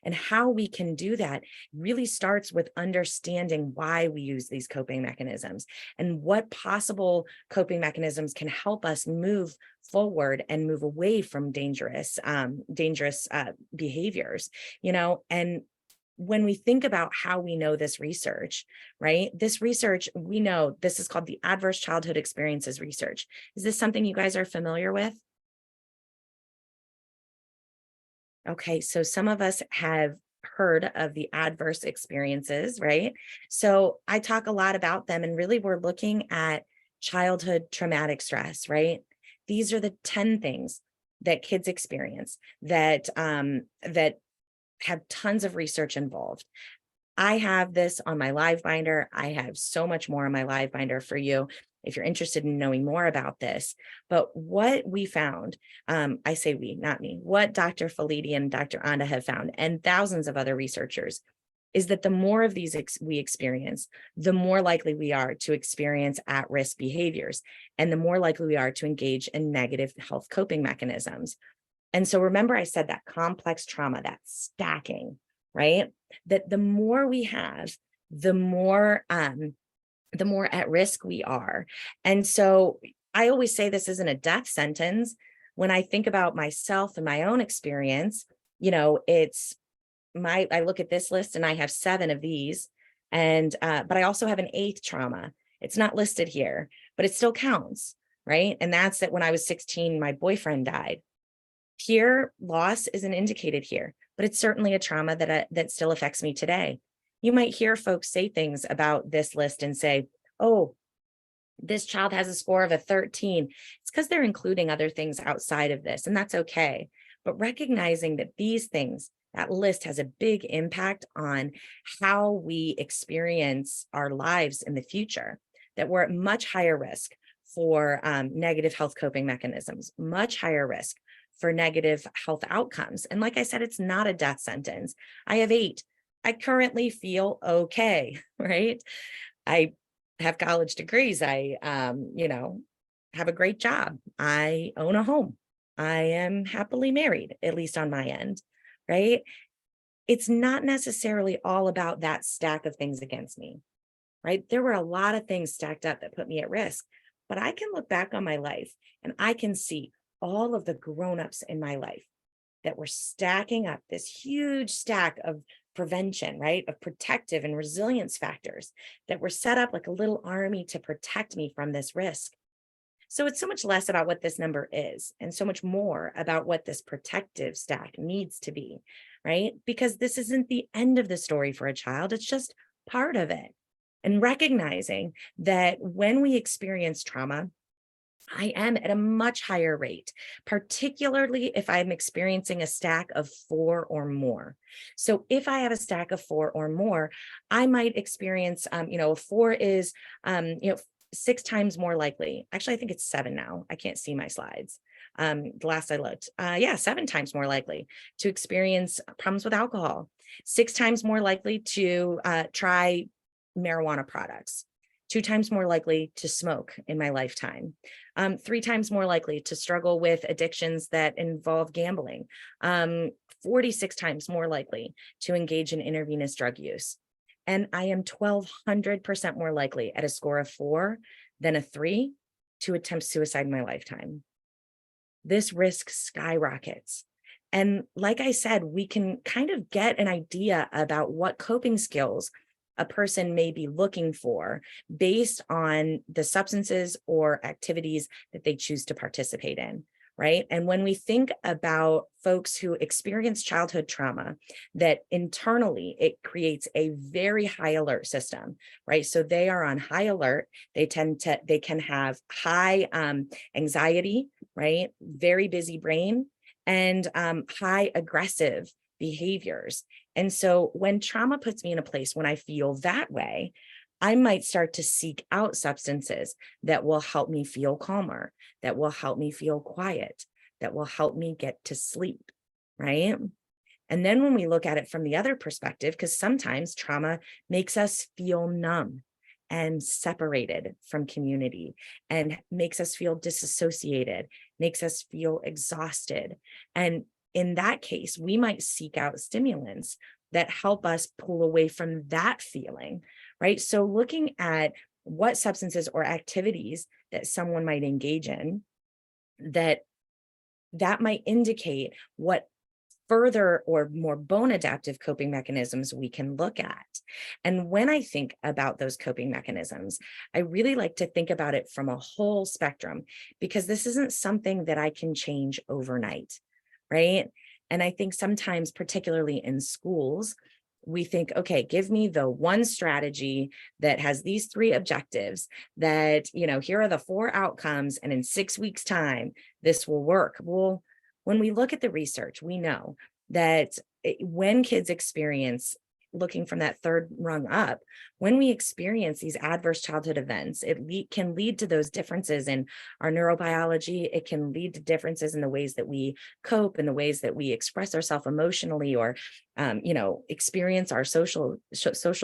And how we can do that really starts with understanding why we use these coping mechanisms and what possible coping mechanisms can help us move forward and move away from dangerous behaviors, and when we think about how we know this research, right? This research, we know this is called the Adverse Childhood Experiences Research. Is this something you guys are familiar with? Okay, so some of us have heard of the adverse experiences, right? So I talk a lot about them, and really we're looking at childhood traumatic stress, right? These are the 10 things that kids experience that that have tons of research involved. I have this on my live binder. I have so much more on my live binder for you if you're interested in knowing more about this. But what we found, I say we, not me, what Dr. Falidi and Dr. Anda have found, and thousands of other researchers, is that the more of these we experience, the more likely we are to experience at-risk behaviors, and the more likely we are to engage in negative health coping mechanisms. And so remember, I said that complex trauma, that stacking, right? That the more we have, the more at risk we are. And so I always say this isn't a death sentence. When I think about myself and my own experience, it's I look at this list and I have 7 of these, and but I also have an 8th trauma. It's not listed here, but it still counts, right? And that's that when I was 16, my boyfriend died. Here, loss isn't indicated here, but it's certainly a trauma that still affects me today. You might hear folks say things about this list and say, oh, this child has a score of a 13. It's because they're including other things outside of this, and that's okay. But recognizing that these things, that list has a big impact on how we experience our lives in the future, that we're at much higher risk for negative health coping mechanisms, much higher risk for negative health outcomes. And like I said, it's not a death sentence. I have 8. I currently feel okay, right? I have college degrees. I, have a great job. I own a home. I am happily married, at least on my end, right? It's not necessarily all about that stack of things against me, right? There were a lot of things stacked up that put me at risk, but I can look back on my life and I can see all of the grown-ups in my life that were stacking up this huge stack of prevention, right? Of protective and resilience factors that were set up like a little army to protect me from this risk. So it's so much less about what this number is and so much more about what this protective stack needs to be, right? Because this isn't the end of the story for a child, it's just part of it. And recognizing that when we experience trauma, I am at a much higher rate, particularly if I'm experiencing a stack of 4 or more. So if I have a stack of 4 or more, I might experience, 4 is, 6 times more likely. Actually, I think it's 7 now. I can't see my slides. The last I looked, 7 times more likely to experience problems with alcohol, 6 times more likely to try marijuana products, 2 times more likely to smoke in my lifetime, 3 times more likely to struggle with addictions that involve gambling, 46 times more likely to engage in intravenous drug use. And I am 1,200% more likely at a score of 4 than a 3 to attempt suicide in my lifetime. This risk skyrockets. And like I said, we can kind of get an idea about what coping skills a person may be looking for based on the substances or activities that they choose to participate in, right? And when we think about folks who experience childhood trauma, that internally it creates a very high alert system, right? So they are on high alert. They can have high anxiety, right? Very busy brain, and high aggressive behaviors. And so when trauma puts me in a place when I feel that way, I might start to seek out substances that will help me feel calmer, that will help me feel quiet, that will help me get to sleep, right? And then when we look at it from the other perspective, because sometimes trauma makes us feel numb and separated from community and makes us feel disassociated, makes us feel exhausted. And in that case, we might seek out stimulants that help us pull away from that feeling, right? So looking at what substances or activities that someone might engage in, that might indicate what further or more bone adaptive coping mechanisms we can look at. And when I think about those coping mechanisms, I really like to think about it from a whole spectrum, because this isn't something that I can change overnight, right? And I think sometimes, particularly in schools, we think, okay, give me the one strategy that has these 3 objectives that, here are the 4 outcomes, and in 6 weeks time, this will work. Well, when we look at the research, we know that when kids experience, looking from that third rung up, when we experience these adverse childhood events, it can lead to those differences in our neurobiology. It can lead to differences in the ways that we cope, in the ways that we express ourselves emotionally, or experience our social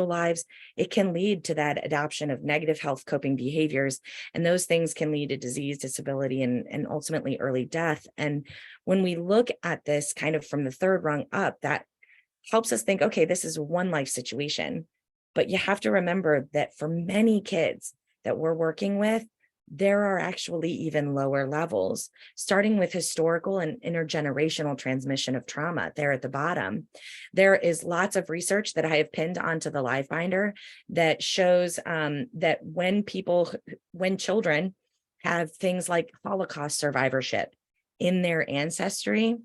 lives. It can lead to that adoption of negative health coping behaviors, and those things can lead to disease, disability, and ultimately early death. And when we look at this kind of from the third rung up, that helps us think, okay, this is one life situation. But you have to remember that for many kids that we're working with, there are actually even lower levels, starting with historical and intergenerational transmission of trauma there at the bottom. There is lots of research that I have pinned onto the live binder that shows that when children have things like Holocaust survivorship in their ancestry,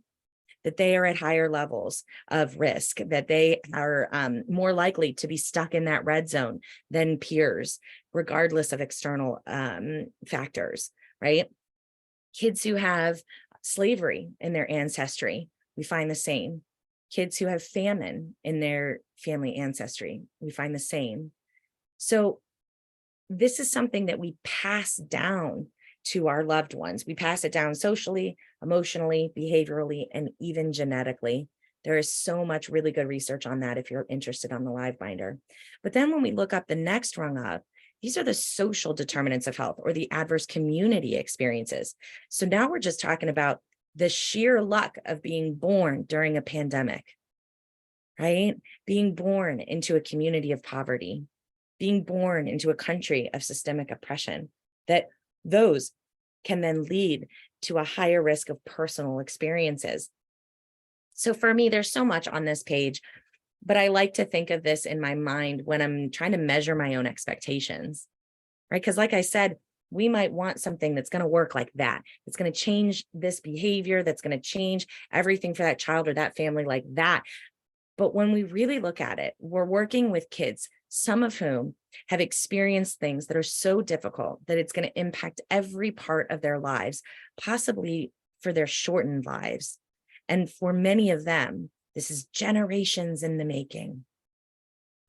that they are at higher levels of risk, that they are more likely to be stuck in that red zone than peers, regardless of external factors, right? Kids who have slavery in their ancestry, we find the same. Kids who have famine in their family ancestry, we find the same. So this is something that we pass down to our loved ones. We pass it down socially, emotionally, behaviorally, and even genetically. There is so much really good research on that if you're interested on the live binder. But then when we look up the next rung up, these are the social determinants of health, or the adverse community experiences. So now we're just talking about the sheer luck of being born during a pandemic, right? Being born into a community of poverty, being born into a country of systemic oppression, that those can then lead to a higher risk of personal experiences. So for me, there's so much on this page, but I like to think of this in my mind when I'm trying to measure my own expectations, right? Because like I said, we might want something that's going to work like that. It's going to change this behavior, that's going to change everything for that child or that family like that. But when we really look at it, we're working with kids, some of whom have experienced things that are so difficult that it's going to impact every part of their lives, possibly for their shortened lives. And for many of them, this is generations in the making.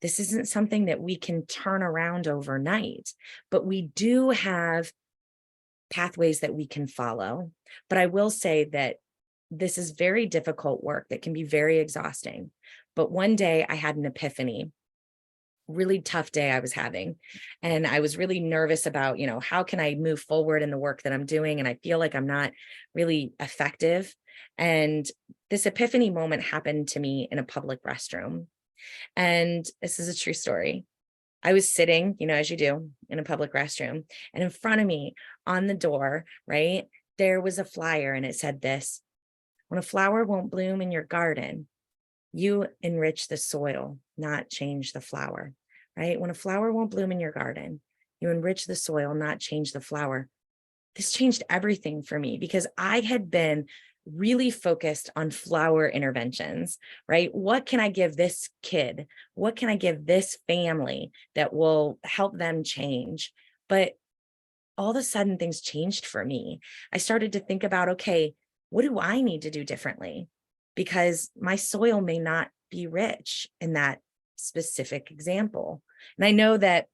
This isn't something that we can turn around overnight, but we do have pathways that we can follow. But I will say that this is very difficult work that can be very exhausting. But one day I had an epiphany, really tough day I was having. And I was really nervous about, how can I move forward in the work that I'm doing? And I feel like I'm not really effective. And this epiphany moment happened to me in a public restroom. And this is a true story. I was sitting, as you do, in a public restroom, and in front of me on the door, right, there was a flyer, and it said this: when a flower won't bloom in your garden, you enrich the soil, not change the flower, right? When a flower won't bloom in your garden, you enrich the soil, not change the flower. This changed everything for me, because I had been really focused on flower interventions, right? What can I give this kid? What can I give this family that will help them change? But all of a sudden things changed for me. I started to think about, okay, what do I need to do differently? Because my soil may not be rich in that specific example. And I know that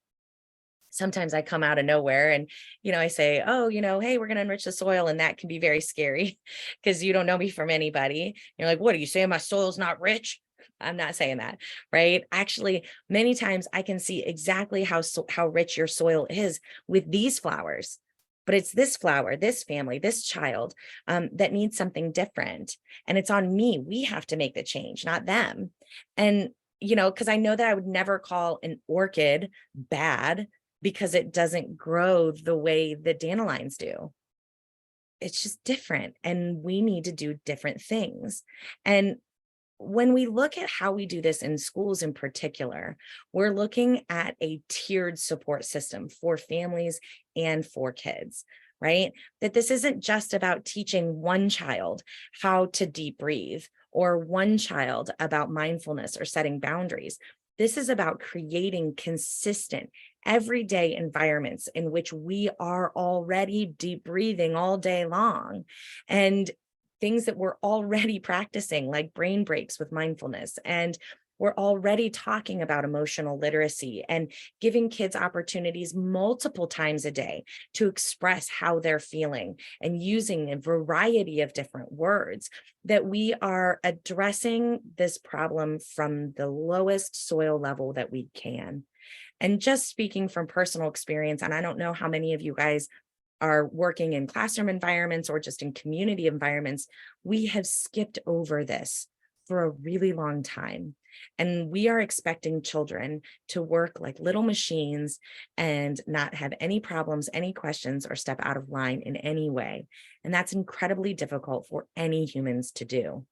sometimes I come out of nowhere and, I say, oh, hey, we're going to enrich the soil. And that can be very scary because you don't know me from anybody. You're like, what are you saying? My soil's not rich? I'm not saying that, right? Actually, many times I can see exactly how rich your soil is with these flowers. But it's this flower, this family, this child that needs something different. And it's on me. We have to make the change, not them. And, because I know that I would never call an orchid bad because it doesn't grow the way the dandelions do. It's just different. And we need to do different things. And when we look at how we do this in schools in particular, we're looking at a tiered support system for families and for kids, right? That this isn't just about teaching one child how to deep breathe or one child about mindfulness or setting boundaries. This is about creating consistent, everyday environments in which we are already deep breathing all day long, and things that we're already practicing, like brain breaks with mindfulness. And we're already talking about emotional literacy and giving kids opportunities multiple times a day to express how they're feeling, and using a variety of different words. That we are addressing this problem from the lowest soil level that we can. And just speaking from personal experience, and I don't know how many of you guys are working in classroom environments or just in community environments, we have skipped over this for a really long time. And we are expecting children to work like little machines and not have any problems, any questions, or step out of line in any way. And that's incredibly difficult for any humans to do.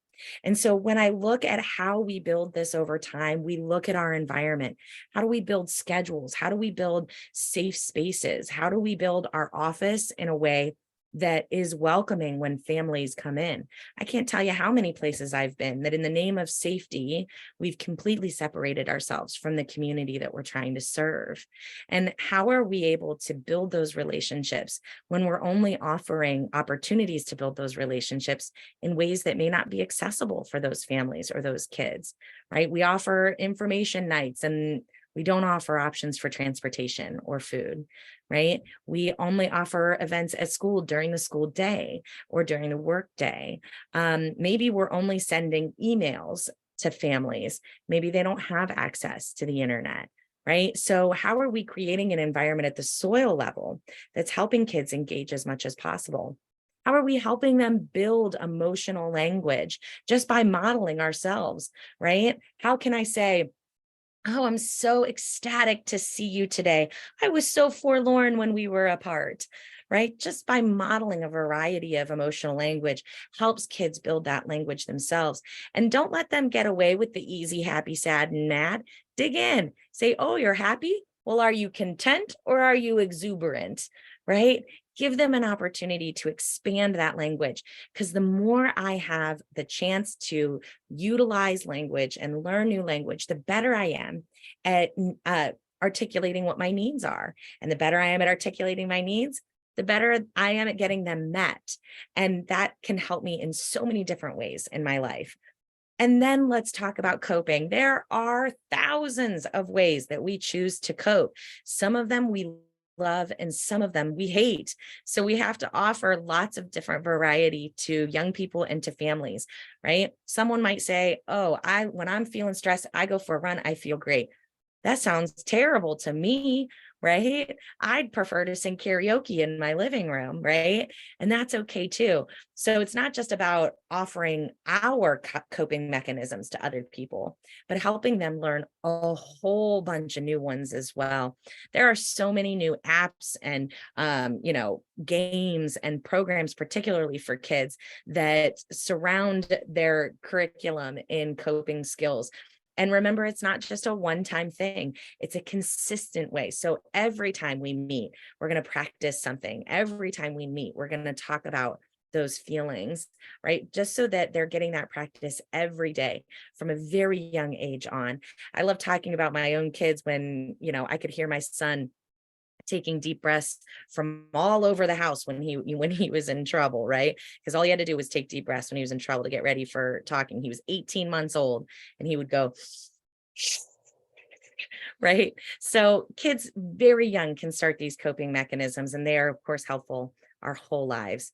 And so when I look at how we build this over time, we look at our environment. How do we build schedules? How do we build safe spaces? How do we build our office in a way that is welcoming when families come in? I can't tell you how many places I've been that in the name of safety, we've completely separated ourselves from the community that we're trying to serve. And how are we able to build those relationships when we're only offering opportunities to build those relationships in ways that may not be accessible for those families or those kids, right? We offer information nights, and we don't offer options for transportation or food, right? We only offer events at school during the school day or during the work day. Maybe we're only sending emails to families. Maybe they don't have access to the internet, right? So how are we creating an environment at the soil level that's helping kids engage as much as possible? How are we helping them build emotional language just by modeling ourselves, right? How can I say, oh, I'm so ecstatic to see you today. I was so forlorn when we were apart, right? Just by modeling a variety of emotional language helps kids build that language themselves. And don't let them get away with the easy, happy, sad, and mad. Dig in. Say, oh, you're happy? Well, are you content or are you exuberant, right? Give them an opportunity to expand that language, because the more I have the chance to utilize language and learn new language, the better I am at articulating what my needs are. And the better I am at articulating my needs, the better I am at getting them met. And that can help me in so many different ways in my life. And then let's talk about coping. There are thousands of ways that we choose to cope. Some of them we love and some of them we hate. So we have to offer lots of different variety to young people and to families, right? Someone might say, oh, when I'm feeling stressed, I go for a run, I feel great. That sounds terrible to me, right? I'd prefer to sing karaoke in my living room, right? And that's okay too. So it's not just about offering our coping mechanisms to other people, but helping them learn a whole bunch of new ones as well. There are so many new apps and games and programs, particularly for kids, that surround their curriculum in coping skills. And remember, it's not just a one-time thing. It's a consistent way. So every time we meet, we're going to practice something. Every time we meet, we're going to talk about those feelings, right? Just so that they're getting that practice every day from a very young age on. I love talking about my own kids when, I could hear my son taking deep breaths from all over the house when he was in trouble, right? Because all he had to do was take deep breaths when he was in trouble to get ready for talking. He was 18 months old and he would go, right? So kids very young can start these coping mechanisms, and they are, of course, helpful our whole lives.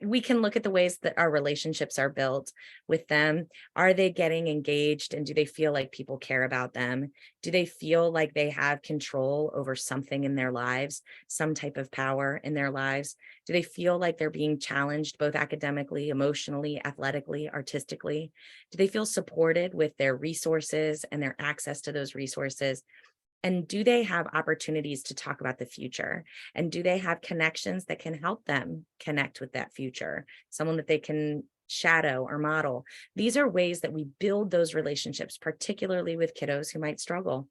We can look at the ways that our relationships are built with them. Are they getting engaged, and do they feel like people care about them? Do they feel like they have control over something in their lives, some type of power in their lives? Do they feel like they're being challenged both academically, emotionally, athletically, artistically? Do they feel supported with their resources and their access to those resources? And do they have opportunities to talk about the future? And do they have connections that can help them connect with that future? Someone that they can shadow or model. These are ways that we build those relationships, particularly with kiddos who might struggle.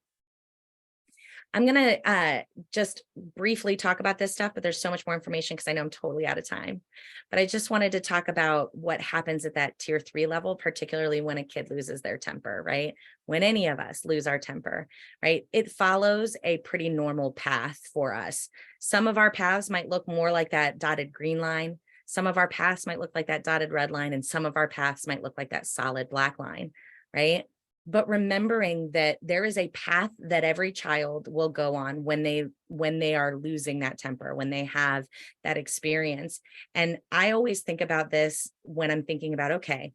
I'm going to just briefly talk about this stuff, but there's so much more information because I know I'm totally out of time. But I just wanted to talk about what happens at that tier 3 level, particularly when a kid loses their temper, right? When any of us lose our temper, right? It follows a pretty normal path for us. Some of our paths might look more like that dotted green line. Some of our paths might look like that dotted red line, and some of our paths might look like that solid black line, right? But remembering that there is a path that every child will go on when they are losing that temper, when they have that experience. And I always think about this when I'm thinking about, okay,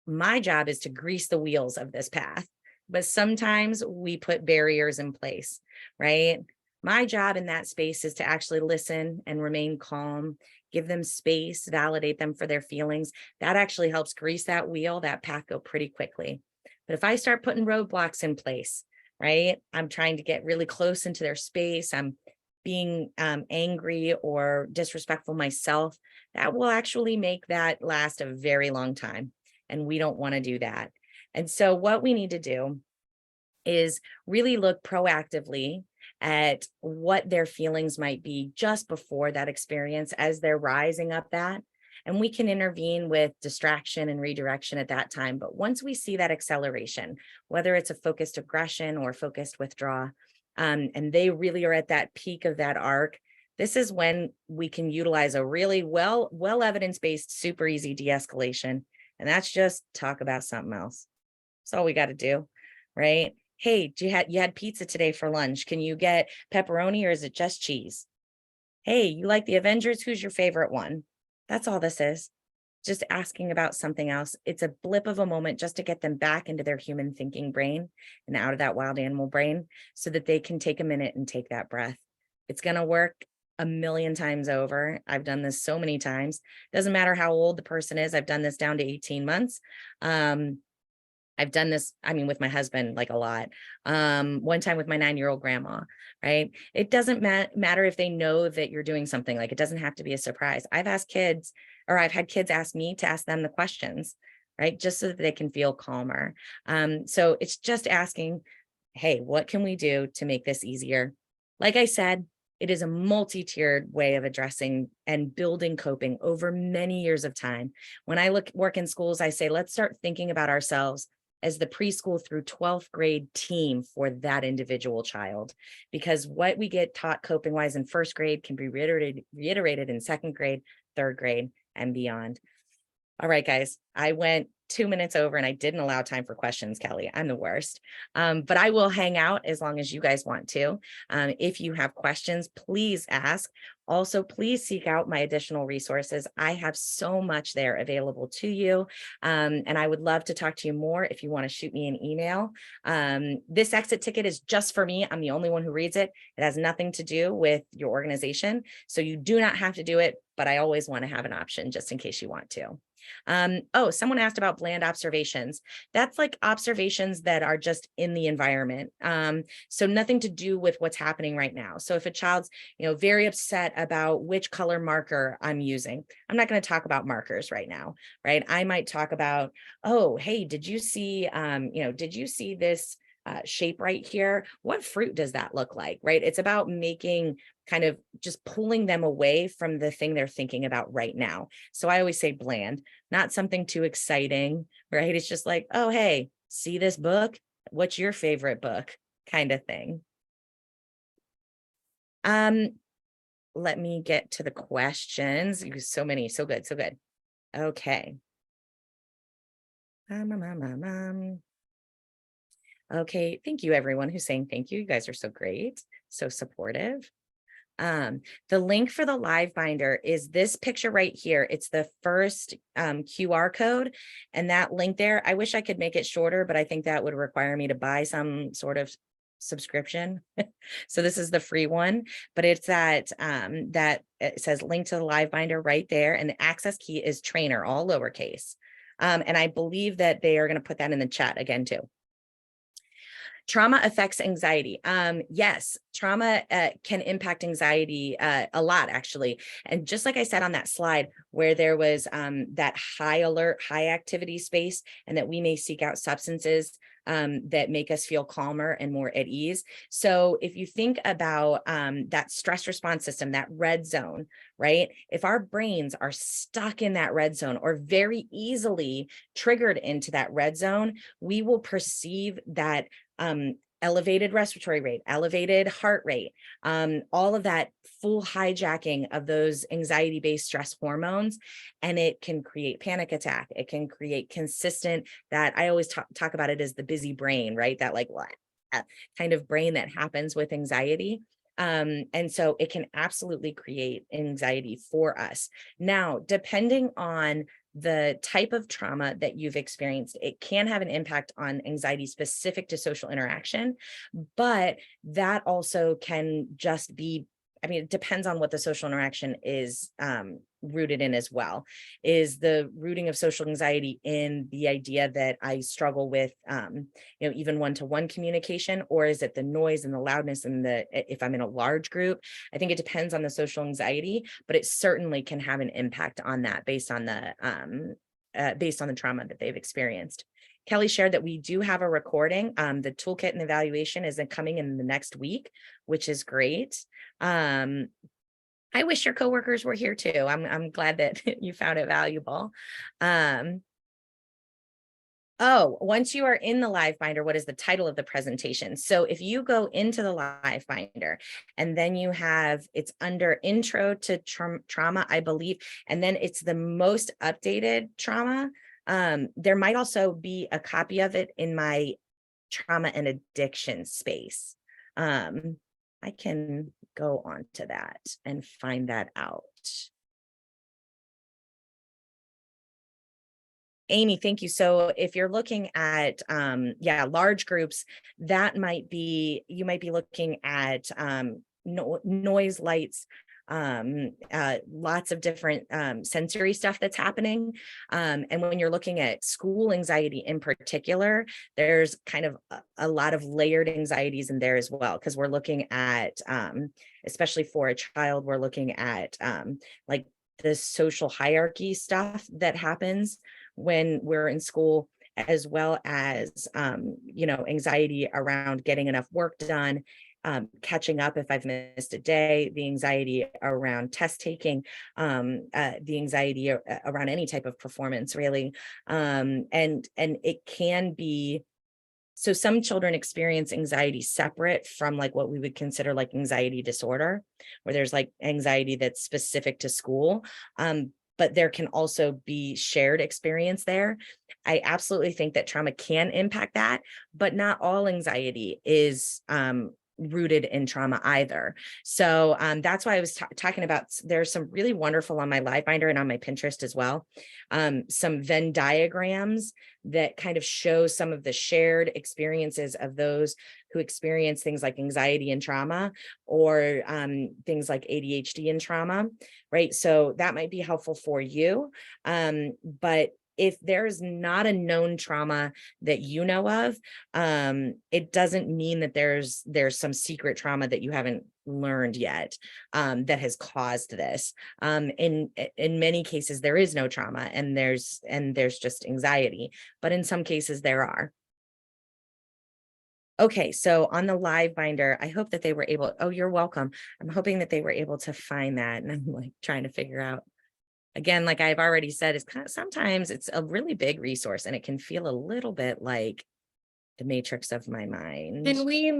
my job is to grease the wheels of this path, but sometimes we put barriers in place, right? My job in that space is to actually listen and remain calm, give them space, validate them for their feelings. That actually helps grease that wheel, that path go pretty quickly. But if I start putting roadblocks in place, right, I'm trying to get really close into their space, I'm being angry or disrespectful myself, that will actually make that last a very long time. And we don't want to do that. And so what we need to do is really look proactively at what their feelings might be just before that experience as they're rising up that. And we can intervene with distraction and redirection at that time. But once we see that acceleration, whether it's a focused aggression or focused withdrawal, and they really are at that peak of that arc, this is when we can utilize a really well evidence-based, super easy de-escalation. And that's just talk about something else. That's all we got to do, right? Hey, you had pizza today for lunch. Can you get pepperoni or is it just cheese? Hey, you like the Avengers? Who's your favorite one? That's all this is. Just asking about something else. It's a blip of a moment just to get them back into their human thinking brain and out of that wild animal brain so that they can take a minute and take that breath. It's going to work a million times over. I've done this so many times. Doesn't matter how old the person is. I've done this down to 18 months. I've done this, with my husband, like a lot. One time with my 9-year-old grandma, right? It doesn't matter if they know that you're doing something, like it doesn't have to be a surprise. I've had kids ask me to ask them the questions, right? Just so that they can feel calmer. So it's just asking, hey, what can we do to make this easier? Like I said, it is a multi-tiered way of addressing and building coping over many years of time. When I work in schools, I say, let's start thinking about ourselves as the preschool through 12th grade team for that individual child, because what we get taught coping wise in first grade can be reiterated in second grade, third grade, and beyond. All right, guys, I went 2 minutes over and I didn't allow time for questions, Kelly. I'm the worst. But I will hang out as long as you guys want to. If you have questions, please ask. Also, please seek out my additional resources. I have so much there available to you. And I would love to talk to you more if you want to shoot me an email. This exit ticket is just for me. I'm the only one who reads it. It has nothing to do with your organization. So you do not have to do it, but I always want to have an option just in case you want to. Someone asked about bland observations. That's like observations that are just in the environment. So nothing to do with what's happening right now. So if a child's, very upset about which color marker I'm using, I'm not going to talk about markers right now, right? I might talk about, oh, hey, did you see this shape right here? What fruit does that look like, right? It's about making kind of just pulling them away from the thing they're thinking about right now. So I always say bland, not something too exciting, right? It's just like, oh, hey, see this book? What's your favorite book? Kind of thing. Let me get to the questions. So many, so good, so good. Okay. Okay, thank you everyone who's saying thank you. You guys are so great, so supportive. The link for the live binder is this picture right here. It's the first QR code, and that link there, I wish I could make it shorter, but I think that would require me to buy some sort of subscription. So this is the free one, but it's that it says link to the live binder right there, and the access key is trainer, all lowercase. And I believe that they are going to put that in the chat again too. Trauma affects anxiety. Yes, trauma can impact anxiety a lot, actually. And just like I said on that slide, where there was that high alert, high activity space, and that we may seek out substances, that make us feel calmer and more at ease. So if you think about that stress response system, that red zone, right? If our brains are stuck in that red zone or very easily triggered into that red zone, we will perceive that elevated respiratory rate, elevated heart rate, all of that full hijacking of those anxiety-based stress hormones. And it can create panic attack. It can create consistent, that I always talk about it as the busy brain, right? That like kind of brain that happens with anxiety. And so it can absolutely create anxiety for us. Now, depending on the type of trauma that you've experienced, it can have an impact on anxiety specific to social interaction, but that also can just be, I mean, it depends on what the social interaction is rooted in as well. Is the rooting of social anxiety in the idea that I struggle with, even one-to-one communication, or is it the noise and the loudness and if I'm in a large group? I think it depends on the social anxiety, but it certainly can have an impact on that based on the trauma that they've experienced. Kelly shared that we do have a recording. The toolkit and evaluation is coming in the next week, which is great. I wish your coworkers were here too. I'm glad that you found it valuable. Once you are in the live binder, what is the title of the presentation? So if you go into the live binder and then you have, it's under Intro to Trauma, I believe, and then it's the most updated trauma. There might also be a copy of it in my trauma and addiction space. I can go on to that and find that out. Amy, thank you. So if you're looking at, large groups, that might be, you might be looking at noise, lights, lots of different sensory stuff that's happening. And when you're looking at school anxiety in particular, there's kind of a lot of layered anxieties in there as well, because we're looking at, especially for a child, we're looking at like the social hierarchy stuff that happens when we're in school, as well as, anxiety around getting enough work done, catching up if I've missed a day, the anxiety around test taking, the anxiety around any type of performance, really. And it can be, so some children experience anxiety separate from like what we would consider like anxiety disorder, where there's like anxiety that's specific to school. But there can also be shared experience there. I absolutely think that trauma can impact that, but not all anxiety is rooted in trauma either. So that's why I was talking about, there's some really wonderful on my live binder and on my Pinterest as well, some Venn diagrams that kind of show some of the shared experiences of those who experience things like anxiety and trauma, or things like ADHD and trauma, right? So that might be helpful for you. But if there's not a known trauma that you know of, it doesn't mean that there's some secret trauma that you haven't learned yet, that has caused this. In many cases, there is no trauma, and there's just anxiety, but in some cases there are. Okay, so on the live binder, I hope that they were able, oh, you're welcome. I'm hoping that they were able to find that, and I'm like trying to figure out. Again, like I've already said, it's kind of, sometimes it's a really big resource and it can feel a little bit like the matrix of my mind. Can we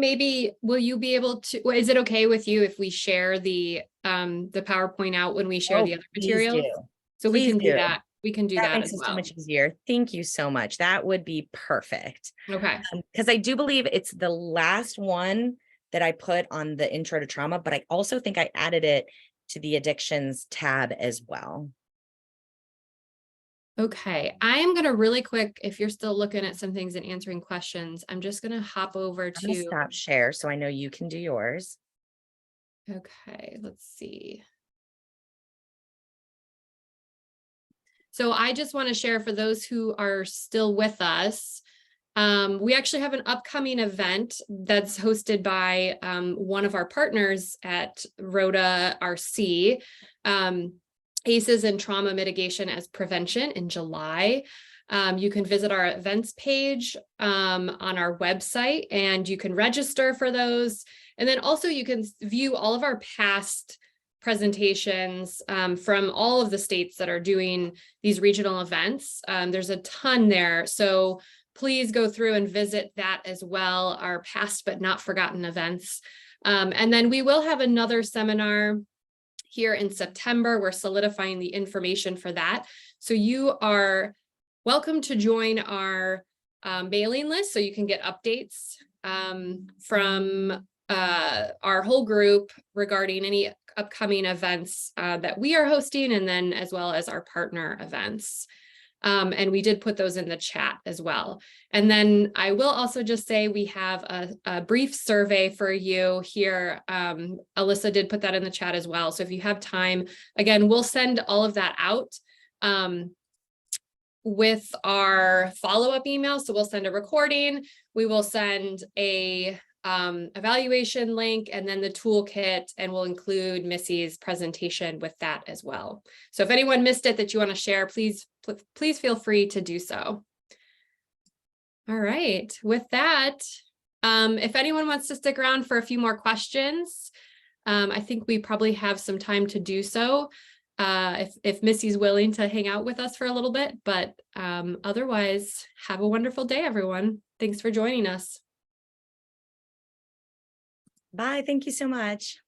will you be able to, is it okay with you if we share the PowerPoint out when we share the other materials? So we can do that. We can do that makes as it well. so much easier. Thank you so much. That would be perfect. Okay. Because I do believe it's the last one that I put on the Intro to Trauma, but I also think I added it to the addictions tab as well. Okay, I am going to really quick, if you're still looking at some things and answering questions, I'm just going to hop over to stop share so I know you can do yours. Okay, let's see. So I just want to share for those who are still with us, we actually have an upcoming event that's hosted by one of our partners at ROTA-RC, ACEs and Trauma Mitigation as Prevention in July. You can visit our events page on our website, and you can register for those. And then also you can view all of our past presentations from all of the states that are doing these regional events. There's a ton there. So please go through and visit that as well, our past but not forgotten events. And then we will have another seminar here in September. We're solidifying the information for that. So you are welcome to join our mailing list so you can get updates from our whole group regarding any upcoming events that we are hosting, and then as well as our partner events. And we did put those in the chat as well. And then I will also just say we have a brief survey for you here. Alyssa did put that in the chat as well. So if you have time, again, we'll send all of that out with our follow-up email. So we'll send a recording, we will send a evaluation link, and then the toolkit, and we'll include Missy's presentation with that as well. So if anyone missed it that you want to share, please feel free to do so. All right, with that, if anyone wants to stick around for a few more questions, I think we probably have some time to do so. If Missy's willing to hang out with us for a little bit, but otherwise, have a wonderful day, everyone. Thanks for joining us. Bye. Thank you so much.